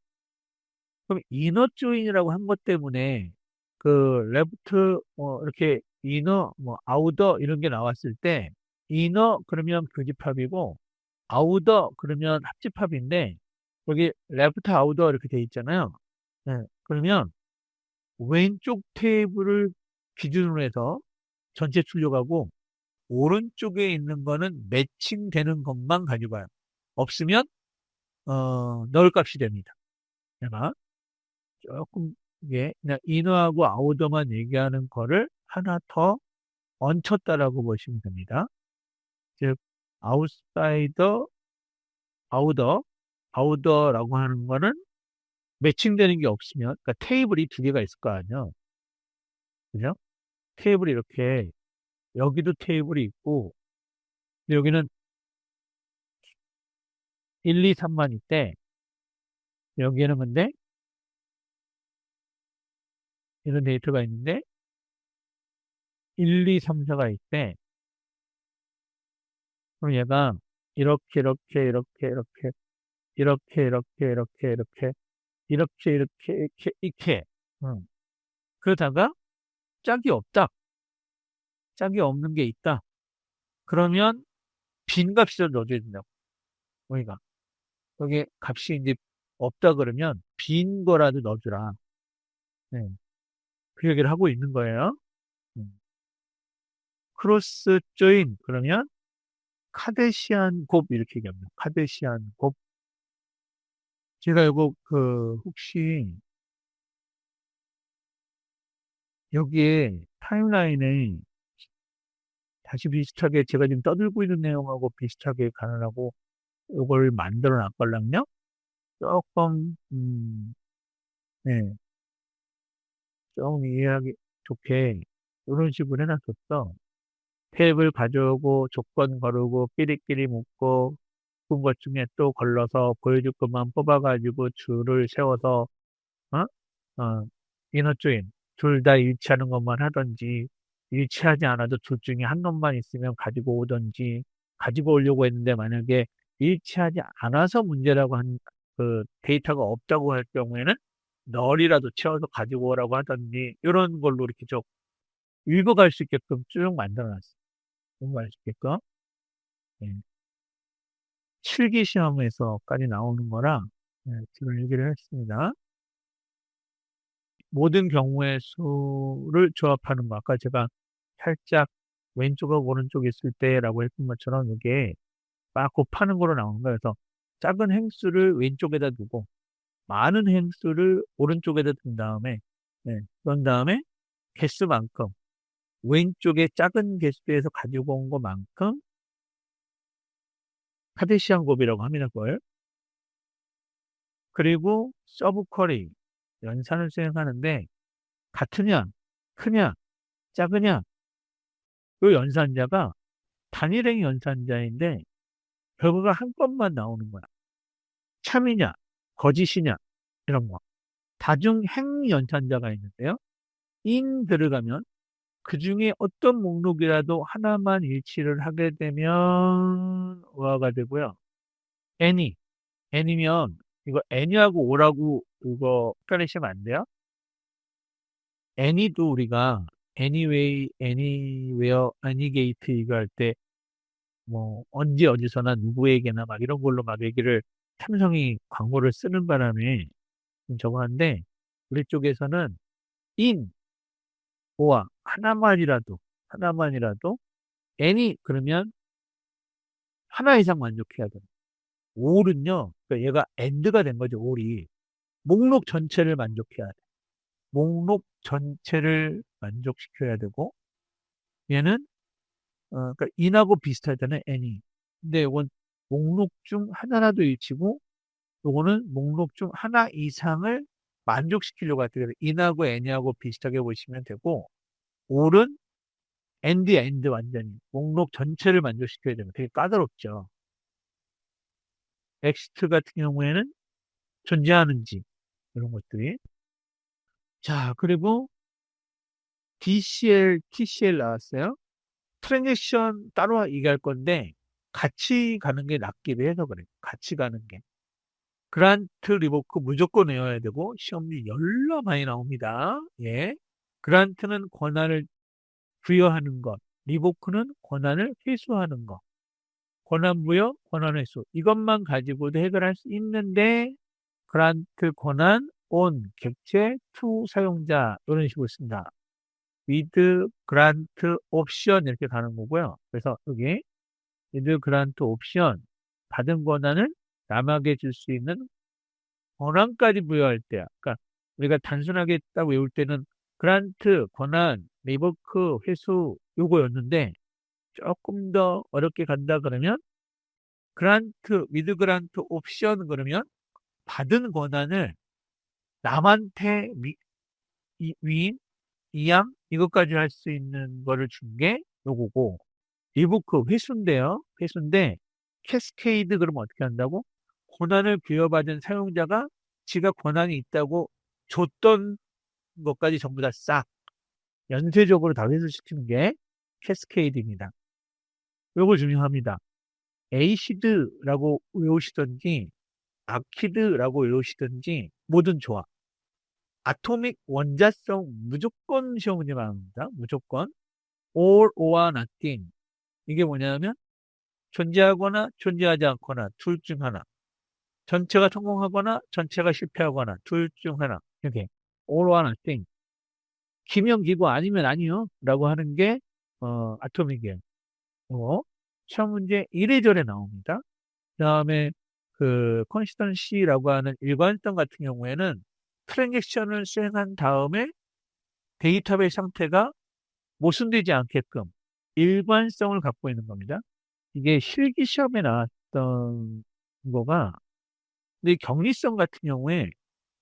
그럼 이너 조인이라고 한 것 때문에 그 레프트 이렇게 이너 뭐 아우터 이런 게 나왔을 때 이너 그러면 교집합이고 아우더 그러면 합집합인데 여기 레프트 아우더 이렇게 돼 있잖아요. 네, 그러면 왼쪽 테이블을 기준으로 해서 전체 출력하고 오른쪽에 있는 거는 매칭되는 것만 가져가요. 없으면 넣을 값이 됩니다. 내가 조금 이게 그냥 이너하고 아우더만 얘기하는 거를 하나 더 얹혔다라고 보시면 됩니다. 즉 아웃사이더 아우더라고 하는 거는 매칭되는 게 없으면, 그러니까 테이블이 두 개가 있을 거 아니야. 그죠? 테이블이 이렇게, 여기도 테이블이 있고, 근데 여기는 1, 2, 3만 있대. 여기에는 근데 이런 데이터가 있는데, 1, 2, 3, 4가 있대. 그럼 얘가 이렇게, 이렇게, 이렇게, 이렇게, 이렇게, 이렇게, 이렇게, 이렇게, 이렇게, 이렇게, 이렇게, 이렇게. 응. 그러다가 짝이 없다. 짝이 없는 게 있다. 그러면 빈 값을 넣어줘야 된다고. 우리가. 여기 값이 이제 없다 그러면 빈 거라도 넣어주라. 네. 그 얘기를 하고 있는 거예요. 음. 크로스 조인 그러면 카데시안 곱 이렇게 얘기합니다. 카데시안 곱. 제가 이거 혹시 여기에 타임라인에 다시 비슷하게 제가 지금 떠들고 있는 내용하고 비슷하게 가느라고 이걸 만들어 놨걸랑요. 조금 네, 좀 이해하기 좋게 이런 식으로 해놨었어. 탭을 가져오고 조건 거르고 끼리끼리 묶고 묶은 것 중에 또 걸러서 보여줄 것만 뽑아가지고 줄을 세워서 어? 이너 조인 둘 다 일치하는 것만 하든지 일치하지 않아도 둘 중에 한 놈만 있으면 가지고 오든지 가지고 오려고 했는데 만약에 일치하지 않아서 문제라고 한 그 데이터가 없다고 할 경우에는 널이라도 채워서 가지고 오라고 하든지 이런 걸로 이렇게 좀 읽어갈 수 있게끔 쭉 만들어놨어요. 공부할 수 있게끔. 예. 실기 시험에서까지 나오는 거라 예, 지금 얘기를 했습니다. 모든 경우의 수를 조합하는 거. 아까 제가 살짝 왼쪽하고 오른쪽에 있을 때라고 했던 것처럼 이게 막 곱하는 거로 나오는 거예요. 그래서 작은 행수를 왼쪽에다 두고 많은 행수를 오른쪽에다 둔 다음에 그런 다음에 개수만큼 왼쪽에 작은 개수에서 가지고 온 것만큼 카데시안 곱이라고 합니다. 그걸. 그리고 서브 쿼리 연산을 수행하는데 같으냐, 크냐, 작으냐 그 연산자가 단일행 연산자인데 결과가 한 건만 나오는 거야. 참이냐, 거짓이냐 이런 거. 다중행 연산자가 있는데요. 인 들어가면 그 중에 어떤 목록이라도 하나만 일치를 하게 되면 오화가 되고요. any, any면 이거 any하고 오라고 이거 헷갈리시면 안 돼요. any도 우리가 anyway, anywhere, anygate 이거 할 때 뭐 언제 어디서나 누구에게나 막 이런 걸로 막 얘기를 삼성이 광고를 쓰는 바람에 좀 저거 한데 우리 쪽에서는 in, 오와 하나만이라도 any 그러면 하나 이상 만족해야 돼. all은요, 그러니까 얘가 and가 된 거죠, all이. 목록 전체를 만족해야 돼. 목록 전체를 만족시켜야 되고, 얘는, 그러니까 in하고 비슷하잖아요, any. 근데 이건 목록 중 하나라도 일치고, 요거는 목록 중 하나 이상을 만족시키려고 할 때, in하고 any하고 비슷하게 보시면 되고, all은 and 완전히. 목록 전체를 만족시켜야 되면 되게 까다롭죠. next 같은 경우에는 존재하는지, 이런 것들이. 자, 그리고 DCL, TCL 나왔어요. 트랜잭션 따로 얘기할 건데, 같이 가는 게 낫기도 해서 그래요. 같이 가는 게. 그란트 리보크 무조건 외워야 되고, 시험이 열나 많이 나옵니다. 예. 그란트는 권한을 부여하는 것, 리보크는 권한을 회수하는 것. 권한 부여, 권한 회수. 이것만 가지고도 해결할 수 있는데, 그란트 권한, 온, 객체, 투 사용자, 이런 식으로 씁니다. with grant option 이렇게 가는 거고요. 그래서 여기 with grant option 받은 권한을 남에게 줄 수 있는 권한까지 부여할 때야. 그러니까 우리가 단순하게 딱 외울 때는 그란트, 권한, 리버크, 회수 요거였는데 조금 더 어렵게 간다 그러면 그란트, with grant option 그러면 받은 권한을 남한테 위임, 이양, 이것까지 할 수 있는 거를 준 게 요거고, 리부크 회수인데요. 회수인데, 캐스케이드 그러면 어떻게 한다고? 권한을 부여받은 사용자가 지가 권한이 있다고 줬던 것까지 전부 다 싹, 연쇄적으로 다 회수시키는 게 캐스케이드입니다. 요거 중요합니다. 에이시드라고 외우시던지, 아키드라고 외우시던지, 뭐든 좋아. 아토믹 원자성 무조건 시험 문제 나옵니다. 무조건. all or nothing. 이게 뭐냐면 존재하거나 존재하지 않거나 둘 중 하나. 전체가 성공하거나 전체가 실패하거나 둘 중 하나. 이렇게 all or nothing. 기명기고 아니면 아니요. 라고 하는 게 아토믹이에요. 시험 문제 이래저래 나옵니다. 그다음에 그 컨시스턴시라고 하는 일관성 같은 경우에는 트랜잭션을 수행한 다음에 데이터베이스 상태가 모순되지 않게끔 일관성을 갖고 있는 겁니다. 이게 실기 시험에 나왔던 거가, 근데 격리성 같은 경우에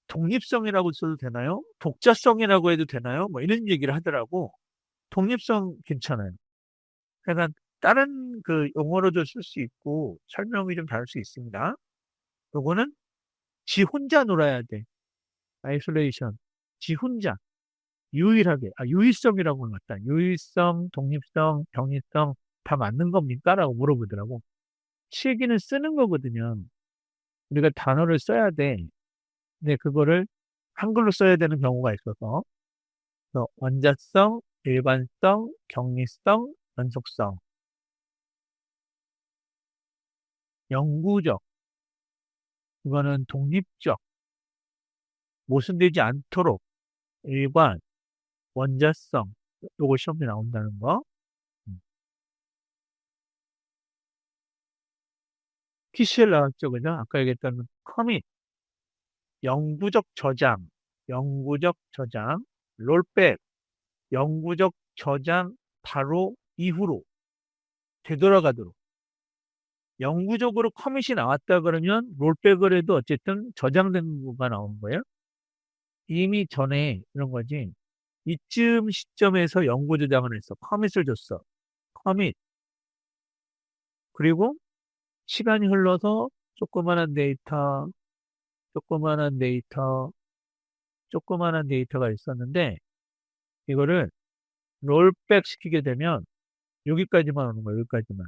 독립성이라고 써도 되나요? 독자성이라고 해도 되나요? 뭐 이런 얘기를 하더라고. 독립성 괜찮아요. 그러니까 다른 그 용어로도 쓸 수 있고 설명이 좀 다를 수 있습니다. 요거는 지 혼자 놀아야 돼. 아이솔레이션. 지 혼자. 유일하게. 유일성이라고 한 것 같다. 유일성, 독립성, 병리성 다 맞는 겁니까? 라고 물어보더라고. 실기는 쓰는 거거든요. 우리가 단어를 써야 돼. 근데 그거를 한글로 써야 되는 경우가 있어서. 그래서 원자성, 일관성, 격리성, 연속성, 영구적, 이거는 독립적, 모순되지 않도록, 일관, 원자성, 요거 시험에 나온다는 거. TCL 나왔죠, 그죠? 아까 얘기했던 커밋, 영구적 저장, 영구적 저장, 롤백, 영구적 저장 바로 이후로 되돌아가도록. 영구적으로 커밋이 나왔다 그러면 롤백을 해도 어쨌든 저장된 거가 나오는 거예요. 이미 전에 이런 거지. 이쯤 시점에서 영구 저장을 했어. 커밋을 줬어. 커밋. 그리고 시간이 흘러서 조그만한 데이터, 조그만한 데이터, 조그만한 데이터가 있었는데 이거를 롤백 시키게 되면 여기까지만 오는 거예요. 여기까지만.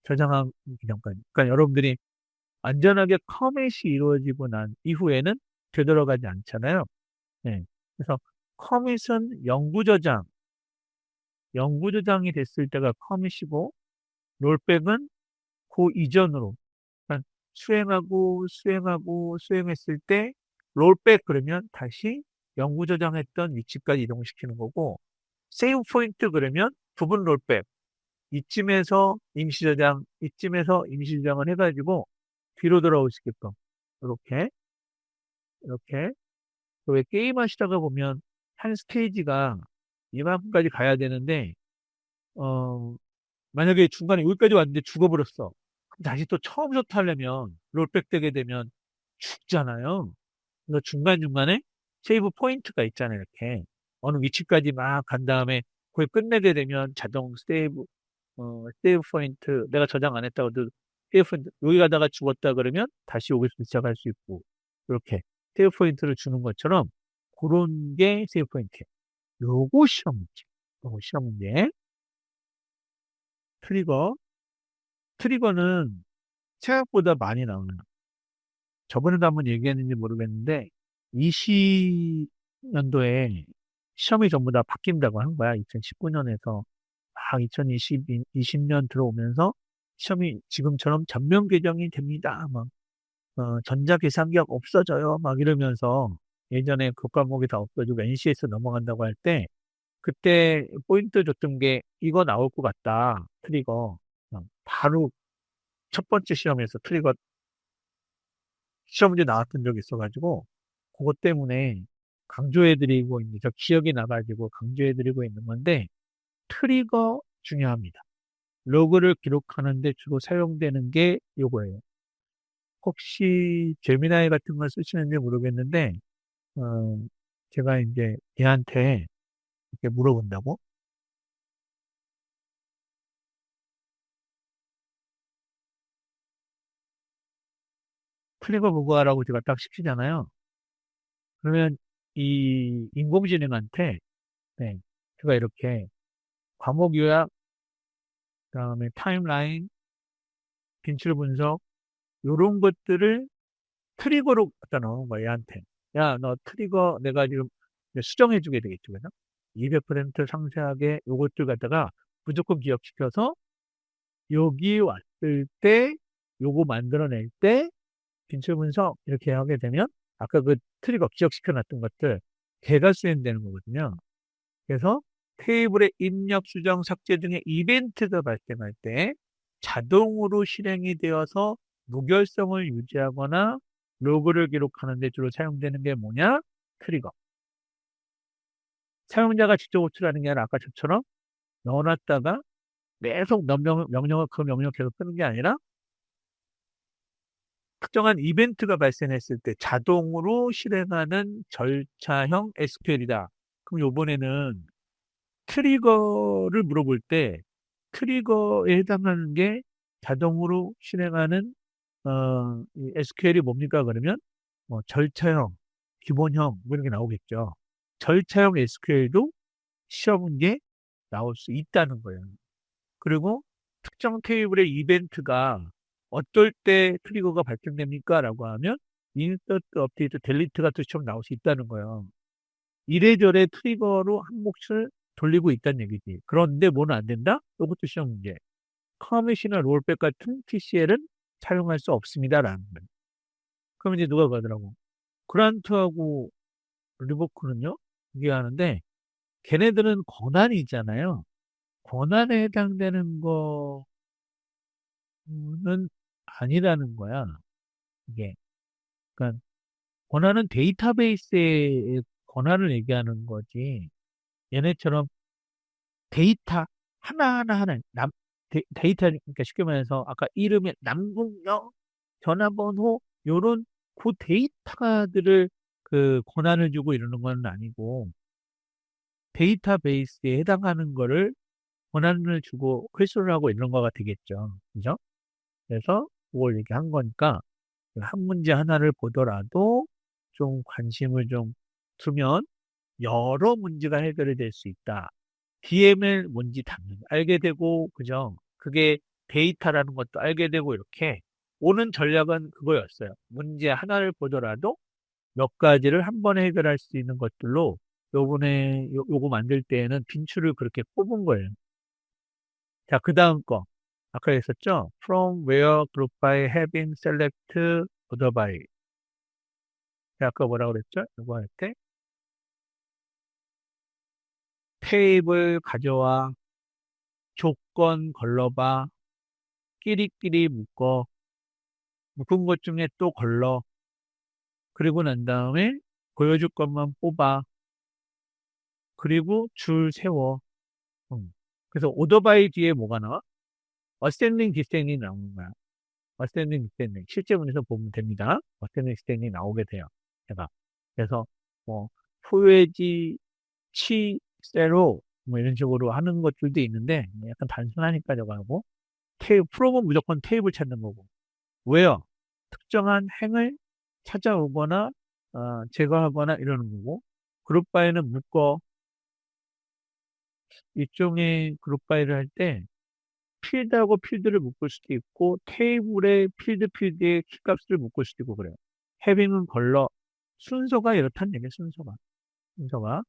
저장하기 전까지. 그러니까 여러분들이 안전하게 커밋이 이루어지고 난 이후에는 되돌아가지 않잖아요. 네. 그래서 커밋은 영구 저장이 됐을 때가 커밋이고 롤백은 그 이전으로 그러니까 수행했을 때 롤백 그러면 다시 영구 저장했던 위치까지 이동시키는 거고 세이브 포인트 그러면 부분 롤백 이쯤에서 임시 저장 이쯤에서 임시 저장을 해가지고 뒤로 돌아올 수 있게끔 이렇게 이렇게 왜 게임 하시다가 보면 한 스테이지가 이만큼까지 가야 되는데 어 만약에 중간에 여기까지 왔는데 죽어버렸어. 그럼 다시 또 처음부터 하려면 롤백 되게 되면 죽잖아요. 그래서 중간중간에 세이브 포인트가 있잖아요. 이렇게 어느 위치까지 막 간 다음에 거기 끝내게 되면 자동 세이브 포인트 내가 저장 안 했다고도 세이브 포인트 여기 가다가 죽었다 그러면 다시 여기서 시작할 수 있고 이렇게 세이브 포인트를 주는 것처럼 그런 게 세이브 포인트. 요거 시험 문제. 요거 시험 문제. 트리거. 트리거는 생각보다 많이 나오는. 저번에도 한번 얘기했는지 모르겠는데 20년도에 시험이 전부 다 바뀐다고 한 거야. 2019년에서 막 2020년 들어오면서 시험이 지금처럼 전면 개정이 됩니다. 막 전자계산기억 없어져요. 막 이러면서 예전에 그 과목이 다 없어지고 NCS 넘어간다고 할 때 그때 포인트 줬던 게 이거 나올 것 같다. 트리거. 바로 첫 번째 시험에서 트리거 시험 문제 나왔던 적이 있어가지고 그것 때문에 강조해드리고 있는 저 기억이 나가지고 강조해드리고 있는 건데 트리거 중요합니다. 로그를 기록하는데 주로 사용되는 게 요거예요. 혹시 제미나이 같은 걸 쓰시는지 모르겠는데 어, 제가 이제 얘한테 이렇게 물어본다고? 클릭을 보고 하라고 제가 딱 시키잖아요. 그러면 이 인공지능한테, 네, 제가 이렇게 과목 요약, 그다음에 타임라인, 빈출 분석, 요런 것들을 트리거로 갖다 놓은 거야, 얘한테. 야, 너 트리거 내가 지금 수정해주게 되겠죠, 그죠? 200% 상세하게 요것들 갖다가 무조건 기억시켜서 여기 왔을 때 요거 만들어낼 때 빈출 분석 이렇게 하게 되면 아까 그 트리거 기억시켜 놨던 것들 걔가 수행되는 거거든요. 그래서 테이블의 입력, 수정, 삭제 등의 이벤트가 발생할 때 자동으로 실행이 되어서 무결성을 유지하거나 로그를 기록하는 데 주로 사용되는 게 뭐냐? 트리거. 사용자가 직접 호출하는 게 아니라 아까 저처럼 넣어놨다가 계속 명령을 그 명령 계속 쓰는 게 아니라 특정한 이벤트가 발생했을 때 자동으로 실행하는 절차형 SQL이다. 그럼 요번에는 트리거를 물어볼 때 트리거에 해당하는 게 자동으로 실행하는 이 SQL이 뭡니까? 그러면 뭐 절차형, 기본형 뭐 이런 게 나오겠죠. 절차형 SQL도 시험 문제에 나올 수 있다는 거예요. 그리고 특정 테이블의 이벤트가 어떨 때 트리거가 발생됩니까? 라고 하면 인서트, 업데이트, 델리트 같은 시험 나올 수 있다는 거예요. 이래저래 트리거로 한 몫을 돌리고 있다는 얘기지. 그런데 뭐는 안 된다? 이것도 시험 문제. 커밋이나 롤백 같은 TCL은 사용할 수 없습니다라는 거예요. 그럼 이제 누가 가더라고. 그란트하고 리버크는요? 이게 하는데 걔네들은 권한이 있잖아요. 권한에 해당되는 거는 아니라는 거야. 이게. 그러니까 권한은 데이터베이스의 권한을 얘기하는 거지. 얘네처럼 데이터 하나하나 데이터 그러니까 쉽게 말해서 아까 이름에 남궁영 전화번호 요런 그 데이터들을 그 권한을 주고 이러는 건 아니고 데이터베이스에 해당하는 거를 권한을 주고 회수를 하고 이런 거가 되겠죠. 그죠? 그래서 그걸 얘기한 거니까 한 문제 하나를 보더라도 좀 관심을 좀 두면 여러 문제가 해결이 될 수 있다. DML 뭔지 당연히 알게 되고, 그죠? 그게 데이터라는 것도 알게 되고, 이렇게 오는 전략은 그거였어요. 문제 하나를 보더라도 몇 가지를 한 번에 해결할 수 있는 것들로 요번에 요거 만들 때에는 빈출을 그렇게 뽑은 거예요. 자, 그 다음 거. 아까 했었죠? From where group by having select order by. 자, 아까 뭐라고 그랬죠? 이거 할 때. 테이블 가져와, 조건 걸러봐, 끼리끼리 묶어, 묶은 것 중에 또 걸러, 그리고 난 다음에 보여줄 것만 뽑아, 그리고 줄 세워. 그래서 오더바이 뒤에 뭐가 나와? 어센딩, 디센딩 나오는 거야. 어센딩, 디센딩. 실제 문에서 보면 됩니다. 어센딩, 디센딩 나오게 돼요. 제가. 그래서 뭐 포회지, 치, 세로 뭐 이런 식으로 하는 것들도 있는데 약간 단순하니까 저거 하고 프롬은 무조건 테이블 찾는 거고 왜요? 특정한 행을 찾아오거나 제거하거나 이러는 거고 그룹 바이는 묶어 일종의 그룹 바이를 할 때 필드하고 필드를 묶을 수도 있고 테이블에 필드에 키값을 묶을 수도 있고 그래요. 해빙은 걸러 순서가 이렇다는 얘기예요. 순서가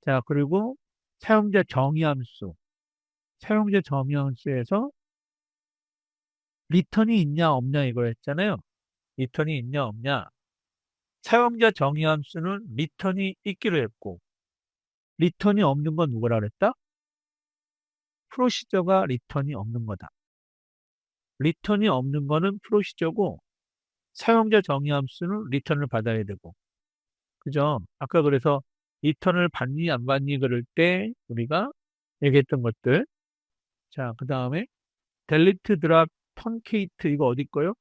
자 그리고 사용자 정의함수 사용자 정의함수에서 리턴이 있냐 없냐 이거 했잖아요. 리턴이 있냐 없냐 사용자 정의함수는 리턴이 있기로 했고 리턴이 없는 건 누구라 그랬다? 프로시저가 리턴이 없는 거다. 리턴이 없는 거는 프로시저고 사용자 정의함수는 리턴을 받아야 되고 그죠? 아까 그래서 리턴을 받니 안 받니 그럴 때 우리가 얘기했던 것들 자 그 다음에 델리트 드랍 턴케이트 이거 어디 거요?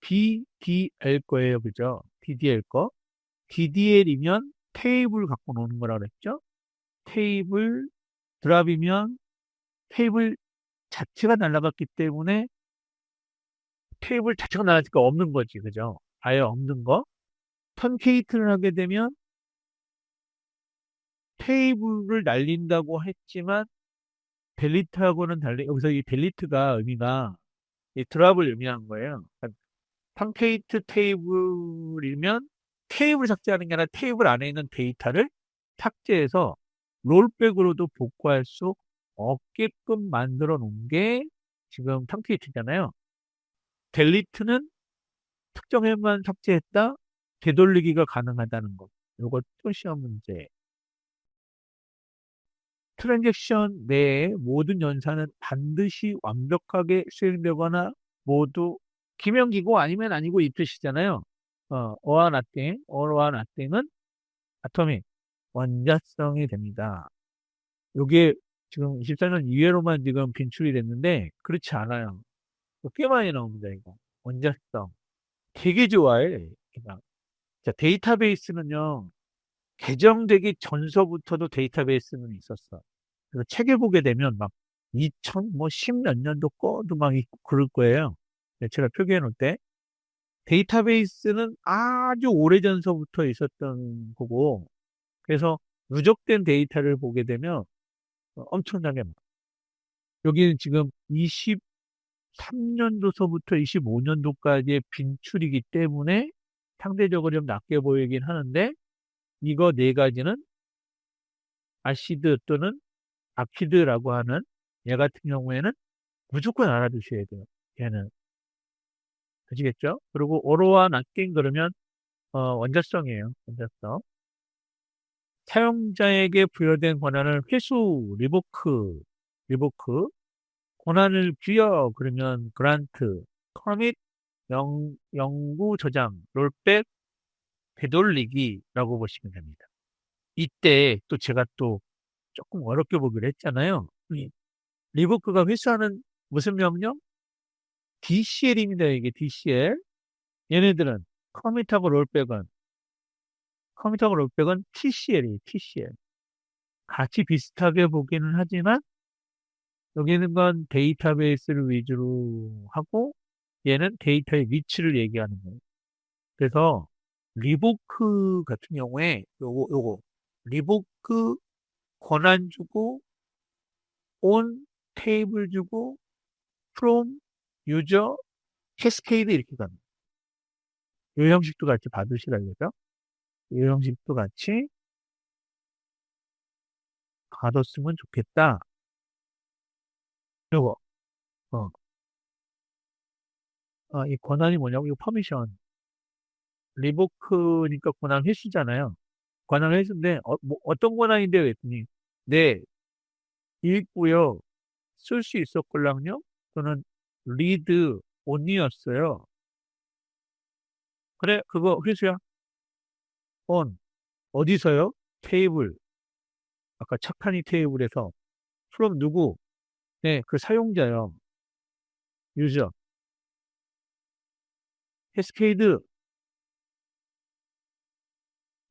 DDL 거예요. 그죠? DDL 거. DDL이면 테이블 갖고 노는 거라 그랬죠? 테이블, 드랍이면 테이블 자체가 날아갔기 때문에 테이블 자체가 날아가니까 없는 거지. 그죠? 아예 없는 거. 턴케이트를 하게 되면 테이블을 날린다고 했지만 델리트하고는 달리 여기서 이 델리트가 의미가 이 드랍을 의미한 거예요. 그러니까 턴케이트 테이블이면 테이블 삭제하는 게 아니라 테이블 안에 있는 데이터를 삭제해서 롤백으로도 복구할 수 없게끔 만들어 놓은 게 지금 턴케이트잖아요. 델리트는 특정 앱만 삭제했다 되돌리기가 가능하다는 것. 이것도 시험 문제. 트랜잭션 내에 모든 연산은 반드시 완벽하게 수행되거나 모두 기명기고 아니면 아니고 이 뜻이잖아요. 어와 나띵, 어와 나띵은 아토믹, 원자성이 됩니다. 요게 지금 24년 이외로만 지금 빈출이 됐는데 그렇지 않아요. 꽤 많이 나옵니다, 이거. 원자성. 되게 좋아해. 그냥. 자, 데이터베이스는요, 개정되기 전서부터도 데이터베이스는 있었어. 그래서 책에 보게 되면 막 2000, 뭐 10몇 년도 거도 막 있고 그럴 거예요. 네, 제가 표기해 놓을 때. 데이터베이스는 아주 오래전서부터 있었던 거고, 그래서 누적된 데이터를 보게 되면 엄청나게 많아요. 여기는 지금 23년도서부터 25년도까지의 빈출이기 때문에 상대적으로 좀 낮게 보이긴 하는데, 이거 네 가지는 아시드 또는 아키드라고 하는 얘 같은 경우에는 무조건 알아두셔야 돼요. 얘는. 아시겠죠? 그리고 오로와 낫긴 그러면 원자성이에요. 원자성. 사용자에게 부여된 권한을 회수, 리보크, 권한을 부여, 그러면 그란트, 커밋, 영구 저장, 롤백, 되돌리기라고 보시면 됩니다. 이때 또 제가 또 조금 어렵게 보기로 했잖아요. 리보크가 회수하는 무슨 명령? DCL입니다. 이게 DCL. 얘네들은 커밋하고 롤백은 TCL이에요. TCL. 같이 비슷하게 보기는 하지만 여기는 건 데이터베이스를 위주로 하고 얘는 데이터의 위치를 얘기하는 거예요. 그래서 리보크 같은 경우에 요거 리보크 권한 주고 온 테이블 주고 from 유저 캐스케이드 이렇게 가는 거예요. 이 형식도 같이 받으시라고요. 이 형식도 같이 가뒀으면 좋겠다. 요거 어, 이 권한이 뭐냐고 이거 퍼미션 리보크니까 권한 회수잖아요. 권한 회수인데 뭐, 어떤 권한인데 그랬더니 네 읽고요 쓸 수 있었걸랑요. 저는 리드 온이었어요. 그래 그거 회수야. 온 어디서요? 테이블 아까 착한이 테이블에서 from 누구? 네 그 사용자요. 유저 캐스케이드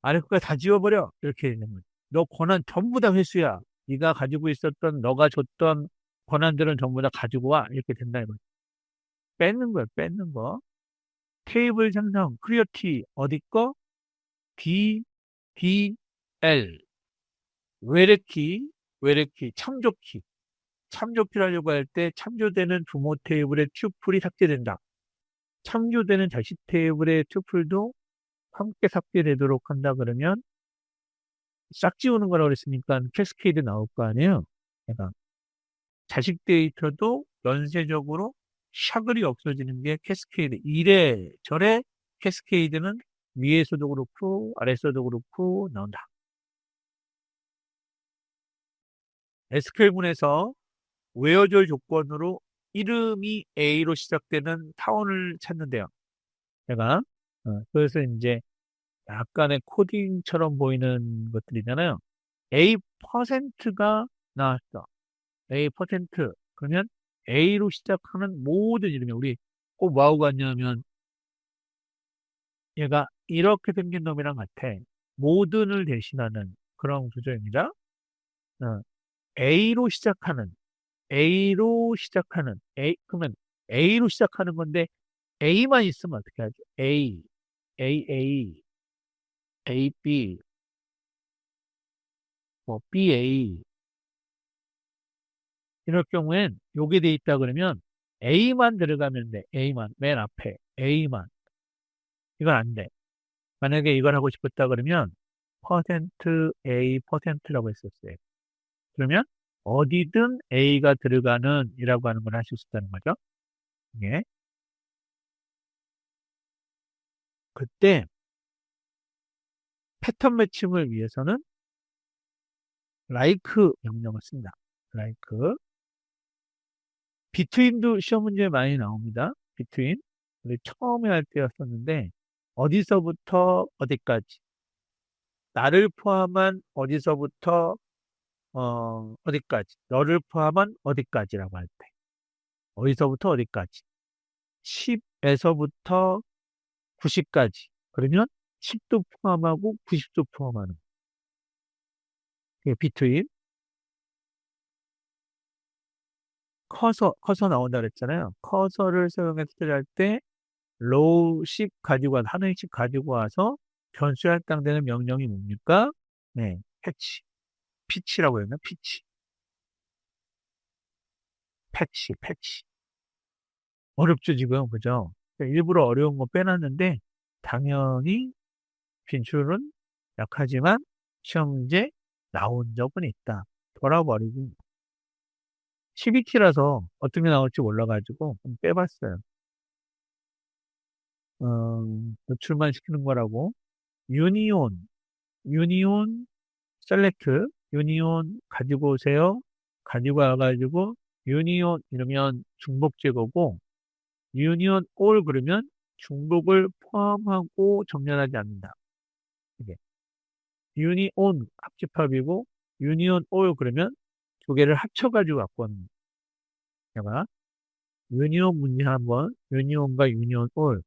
아래 거까지 다 지워버려 이렇게 되는 거죠. 너 권한 전부 다 회수야. 네가 가지고 있었던 너가 줬던 권한들은 전부 다 가지고 와 이렇게 된다 이거죠. 뺏는 거야 뺏는 거. 테이블 생성 크리어티 어디 거? D D L 외래키 참조키를 하려고 할 때 참조되는 부모 테이블의 튜플이 삭제된다. 참조되는 자식 테이블의 튜플도 함께 삭제되도록 한다 그러면 싹 지우는 거라고 그랬으니까 캐스케이드 나올 거 아니에요. 그러니까 자식 데이터도 연쇄적으로 샤글이 없어지는 게 캐스케이드. 이래저래 캐스케이드는 위에서도 그렇고 아래서도 그렇고 나온다. SQL문에서 외어절 조건으로 이름이 A로 시작되는 타원을 찾는데요. 제가 그래서 이제 약간의 코딩처럼 보이는 것들이잖아요. A%가 나왔어. A%. 그러면 A로 시작하는 모든 이름이 우리 꼭 뭐하고 같냐면 얘가 이렇게 생긴 놈이랑 같아. 모든을 대신하는 그런 구조입니다. 어, A로 시작하는, A로 시작하는, 그러면 A로 시작하는 건데, A만 있으면 어떻게 하죠? A, B, 뭐, BA. 이럴 경우엔 요게 돼 있다 그러면 A만 들어가면 돼. A만. 맨 앞에. A만. 이건 안 돼. 만약에 이걸 하고 싶었다 그러면 퍼센트 %A 퍼센트라고 했었어요. 그러면 어디든 A가 들어가는 이라고 하는 걸 할 수 있다는 거죠. 예. 그때 패턴 매칭을 위해서는 like 명령을 씁니다. like. 비트윈도 시험 문제에 많이 나옵니다. 비트윈. 우리 처음에 할 때였었는데 어디서부터 어디까지 나를 포함한 어디서부터 어디까지 너를 포함한 어디까지라고 할 때 어디서부터 어디까지 10에서부터 90까지 그러면 10도 포함하고 90도 포함하는 게 비트윈. 커서 나온다 그랬잖아요. 커서를 사용해서 할 때 로우 10 가지고 와서 하나씩 가지고 와서 변수에 할당되는 명령이 뭡니까? 네, 피치라고 했나? 패치. 어렵죠, 지금. 그죠? 일부러 어려운 거 빼놨는데, 당연히 빈출은 약하지만 시험 문제 나온 적은 있다. 돌아버리고. 12T라서 어떤 게 나올지 몰라가지고 좀 빼봤어요. 노출만 시키는 거라고. 유니온, 유니온, 셀렉트, 유니온 가지고 오세요. 가지고 와가지고, 유니온 이러면 중복 제거고, 유니온 올 그러면 중복을 포함하고 정렬하지 않는다. 이게 유니온 합집합이고 유니온 올 그러면 두 개를 합쳐가지고 갖고 오는 거야. 유니온 문제 한번 유니온과 유니온 올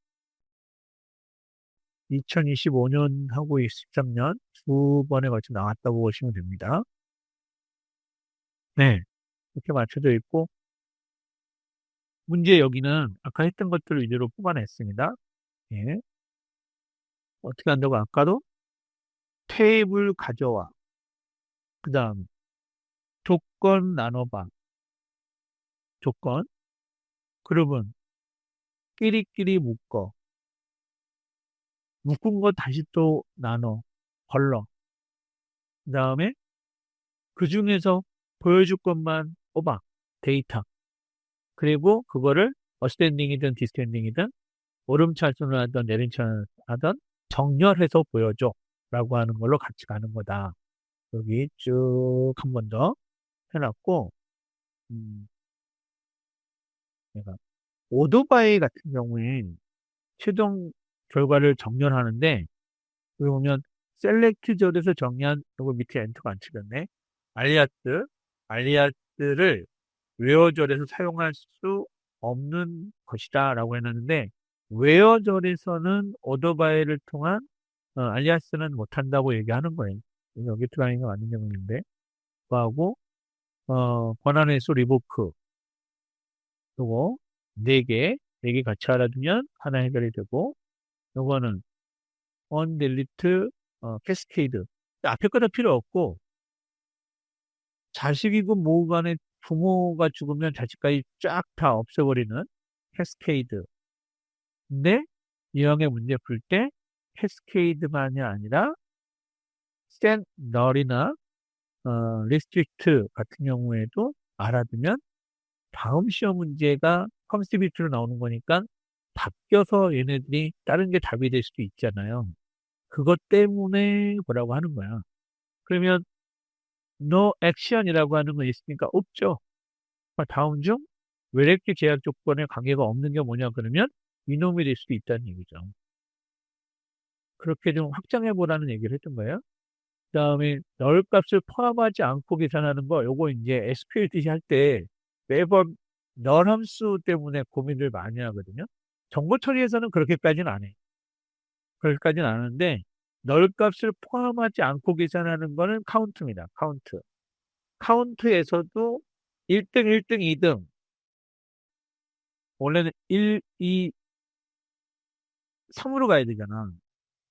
2025년하고 23년 두 번에 걸쳐 나왔다고 보시면 됩니다. 네, 이렇게 맞춰져 있고 문제 여기는 아까 했던 것들을 위주로 뽑아냈습니다. 예. 어떻게 한다고 아까도 테이블 가져와. 그 다음 조건 나눠봐. 조건. 그룹은 끼리끼리 묶어. 묶은 거 다시 또 나눠. 걸러. 그 다음에 그 중에서 보여줄 것만 뽑아. 데이터. 그리고 그거를 어스텐딩이든 디스텐딩이든 오름차순을 하든 내림차순을 하든 정렬해서 보여줘. 라고 하는 걸로 같이 가는 거다. 여기 쭉 한 번 더 해놨고, 음, 내가 오토바이 같은 경우엔 최종 결과를 정렬하는데, 여기 보면 셀렉트절에서 정의한 요거 밑에 엔터가 안 치렸네. 알리아스를 웨어절에서 사용할 수 없는 것이다 라고 해놨는데 웨어절에서는 오토바이를 통한 알리아스는 못한다고 얘기하는 거예요. 여기 들어가는 거 맞는 내용인데 그거하고 권한의 수 리보크 요거 네 개 같이 알아두면 하나 해결이 되고 요거는 언딜리트 캐스케이드 앞에 거다 필요 없고 자식이고 모우 간에 부모가 죽으면 자식까지 쫙 다 없애버리는 캐스케이드. 근데 이형의 문제 풀 때 캐스케이드만이 아니라 센 널이나 리스트릭트 같은 경우에도 알아두면 다음 시험 문제가 컴스티비트로 나오는 거니까 바뀌어서 얘네들이 다른 게 답이 될 수도 있잖아요. 그것 때문에 뭐라고 하는 거야. 그러면 no action이라고 하는 거 있으니까 없죠. 다음 중 외래기 제약 조건에 관계가 없는 게 뭐냐 그러면 이놈이 될 수도 있다는 얘기죠. 그렇게 좀 확장해 보라는 얘기를 했던 거예요. 그다음에 넣을 값을 포함하지 않고 계산하는 거 요거 이제 SQL 할 때 매번 널 함수 때문에 고민을 많이 하거든요. 정보 처리에서는 그렇게까지는 안 해. 거기까지는 아는데 널 값을 포함하지 않고 계산하는 거는 카운트입니다. 카운트. 카운트에서도 1등, 1등, 2등. 원래는 1, 2, 3으로 가야 되잖아.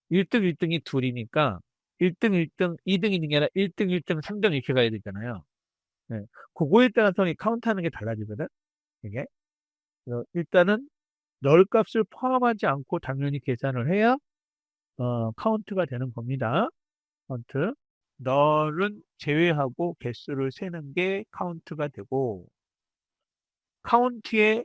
1등, 1등이 둘이니까 1등, 1등, 2등 있는 게 아니라 1등, 1등, 3등 이렇게 가야 되잖아요. 네. 그거에 따라서 이 카운트하는 게 달라지거든. 이게. 그래서 일단은 널 값을 포함하지 않고 당연히 계산을 해야 카운트가 되는 겁니다. 카운트. 널은 제외하고 개수를 세는 게 카운트가 되고 카운트에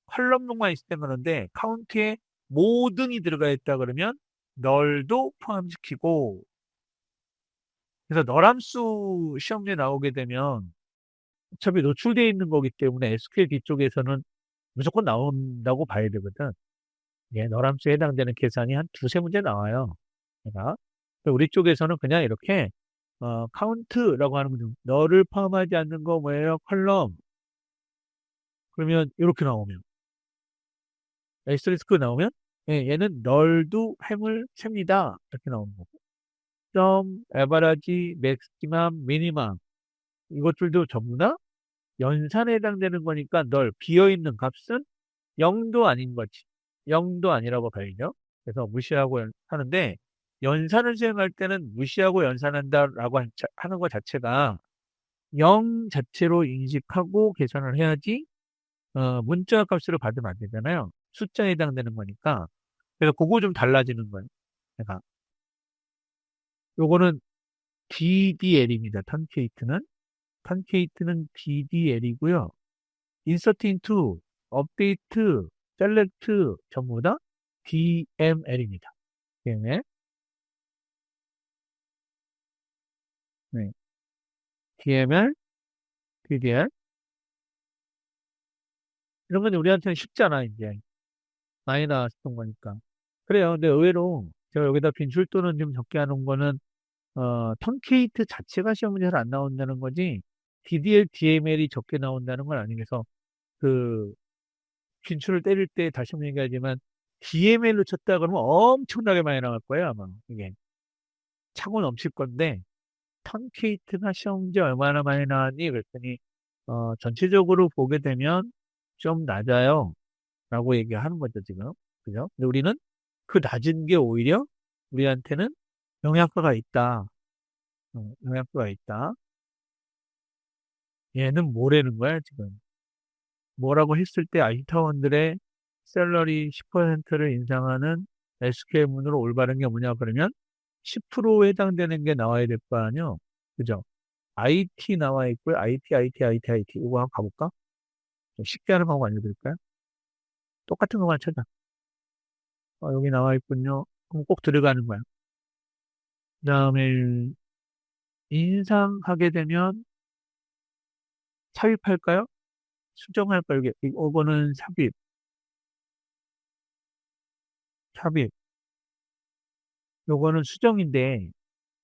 컬럼명만 있을 때 그런데 카운트에 모든이 들어가 있다 그러면 널도 포함시키고 그래서 널함수 시험에 나오게 되면 어차피 노출되어 있는 거기 때문에 SQL 뒤쪽에서는 무조건 나온다고 봐야 되거든. 예, 널함수에 해당되는 계산이 한 두세 문제 나와요. 제가. 우리 쪽에서는 그냥 이렇게 카운트라고 하는 거죠. 널을 포함하지 않는 거 뭐예요? 컬럼. 그러면 이렇게 나오면 에스테리스크 나오면 예, 얘는 널도 햄을 셉니다. 이렇게 나오는 거고. 점, 에바라지, 맥시멈, 미니멈 이것들도 전부 다 연산에 해당되는 거니까 널 비어있는 값은 0도 아닌 거지. 0도 아니라고 봐야죠. 그래서 무시하고 하는데 연산을 수행할 때는 무시하고 연산한다라고 하는 것 자체가 0 자체로 인식하고 계산을 해야지 문자 값으로 받으면 안 되잖아요. 숫자에 해당되는 거니까. 그래서 그거 좀 달라지는 거예요. 제가. 요거는 DDL입니다. 턴케이트는. 턴케이트는 DDL이고요. 인서트 인투, 업데이트, 셀렉트 전부 다 DML입니다. DML. 네. DML, DDL. 이런 건 우리한테는 쉽잖아, 이제. 많이 나왔던 거니까. 그래요. 근데 의외로 제가 여기다 빈출 또는 좀 적게 하는 거는 턴케이트 자체가 시험 문제로 안 나온다는 거지, DDL, DML이 적게 나온다는 건 아니라서, 그, 빈출을 때릴 때 다시 한번 얘기하지만, DML로 쳤다 그러면 엄청나게 많이 나올 거예요, 아마. 이게. 차고 넘칠 건데, 턴케이트가 시험 문제 얼마나 많이 나왔니? 그랬더니, 전체적으로 보게 되면 좀 낮아요. 라고 얘기하는 거죠, 지금. 그죠? 근데 우리는 그 낮은 게 오히려 우리한테는 영향가가 있다. 영향가가 있다. 얘는 뭐라는 거야, 지금. 뭐라고 했을 때 아이타원들의 샐러리 10%를 인상하는 SQL문으로 올바른 게 뭐냐, 그러면 10%에 해당되는 게 나와야 될 거 아니요? 그죠? IT 나와 있고요. IT. 이거 한번 가볼까? 좀 쉽게 하는 방법 알려드릴까요? 똑같은 것만 찾아. 여기 나와 있군요. 그럼 꼭 들어가는 거야. 그 다음에 인상하게 되면 삽입할까요? 수정할까요? 이거는 삽입. 요거는 수정인데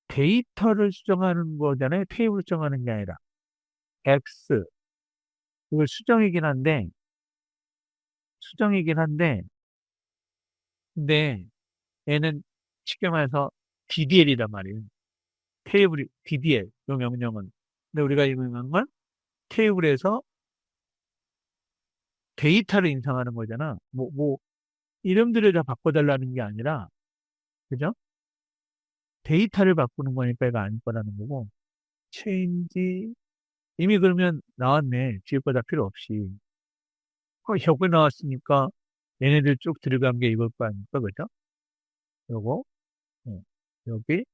데이터를 수정하는 거잖아요. 테이블 수정하는 게 아니라. X. 이걸 수정이긴 한데, 근데 얘는 쉽게 말해서 DDL이란 말이에요. 테이블이 DDL, 요 명령은. 근데 우리가 이용한 건 테이블에서 데이터를 인상하는 거잖아. 이름들을 다 바꿔달라는 게 아니라, 그죠? 데이터를 바꾸는 거니까 이거 아닐 거라는 거고, change, 이미 그러면 나왔네. 뒤에 거 다 필요 없이. 여기 나왔으니까 얘네들 쭉 들어간 게 이걸 거 아닙니까? 그죠? 요거, 어, 여기,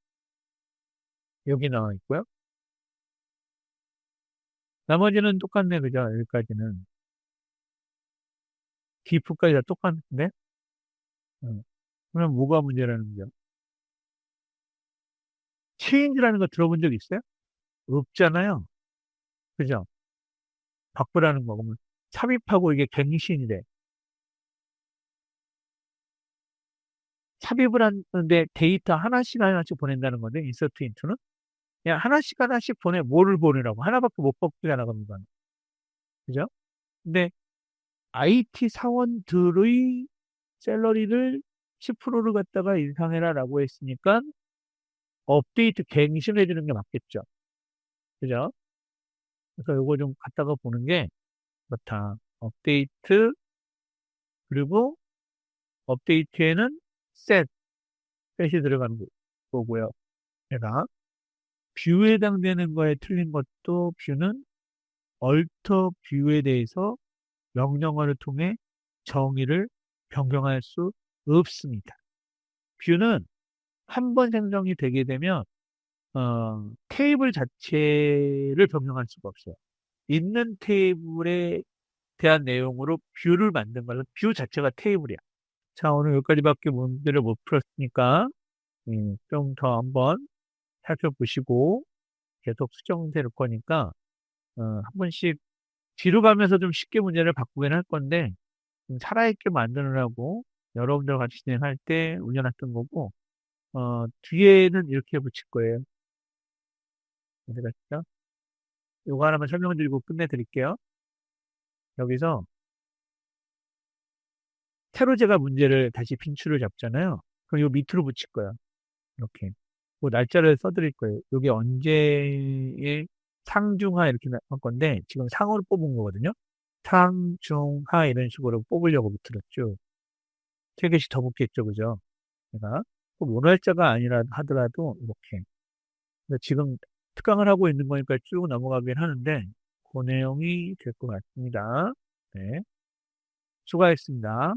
여기 나와 있고요. 나머지는 똑같네. 그죠? 여기까지는. diff까지 다 똑같은데? 그럼 뭐가 문제라는 거죠? change라는 거 들어본 적 있어요? 없잖아요. 그죠? 바꾸라는 거. 그러면 삽입하고 이게 갱신이래. 삽입을 하는데 데이터 하나씩 하나씩 보낸다는 건데, 인서트 인투는? 그냥 하나씩 하나씩 뭐를 보내라고. 하나밖에 못 바꾸잖아, 그러니까. 그죠? 근데 IT 사원들의 샐러리를 10%를 갖다가 인상해라라고 했으니까 업데이트 갱신해 주는 게 맞겠죠. 그죠? 그래서 요거 좀 갖다가 보는 게 그렇다. 업데이트, 그리고 업데이트에는 셋이 들어가는 거고요. 내가 뷰에 해당되는 거에 틀린 것도 뷰는 얼터 뷰에 대해서 명령어를 통해 정의를 변경할 수 없습니다. 뷰는 한 번 생성이 되게 되면 테이블 자체를 변경할 수가 없어요. 있는 테이블에 대한 내용으로 뷰를 만든 거는 뷰 자체가 테이블이야. 자, 오늘 여기까지밖에 문제를 못 풀었으니까 좀 더 한번 살펴보시고 계속 수정될 거니까 한 번씩 뒤로 가면서 좀 쉽게 문제를 바꾸긴 할 건데 좀 살아있게 만드느라고 여러분들 같이 진행할 때 올려놨던 거고 뒤에는 이렇게 붙일 거예요. 아시겠죠? 요거 하나만 설명드리고 끝내드릴게요. 여기서 새로 제가 문제를 다시 빈출을 잡잖아요. 그럼 요 밑으로 붙일 거예요. 이렇게. 그 날짜를 써드릴 거예요. 요게 언제의 상중하 이렇게 할 건데 지금 상으로 뽑은 거거든요. 상중하 이런 식으로 뽑으려고 붙들었죠. 세 개씩 더 붙겠죠, 그죠? 제가 꼭 요 날짜가 아니라 하더라도 이렇게. 근데 지금 특강을 하고 있는 거니까 쭉 넘어가긴 하는데 그 내용이 될 것 같습니다. 네, 수고하셨습니다.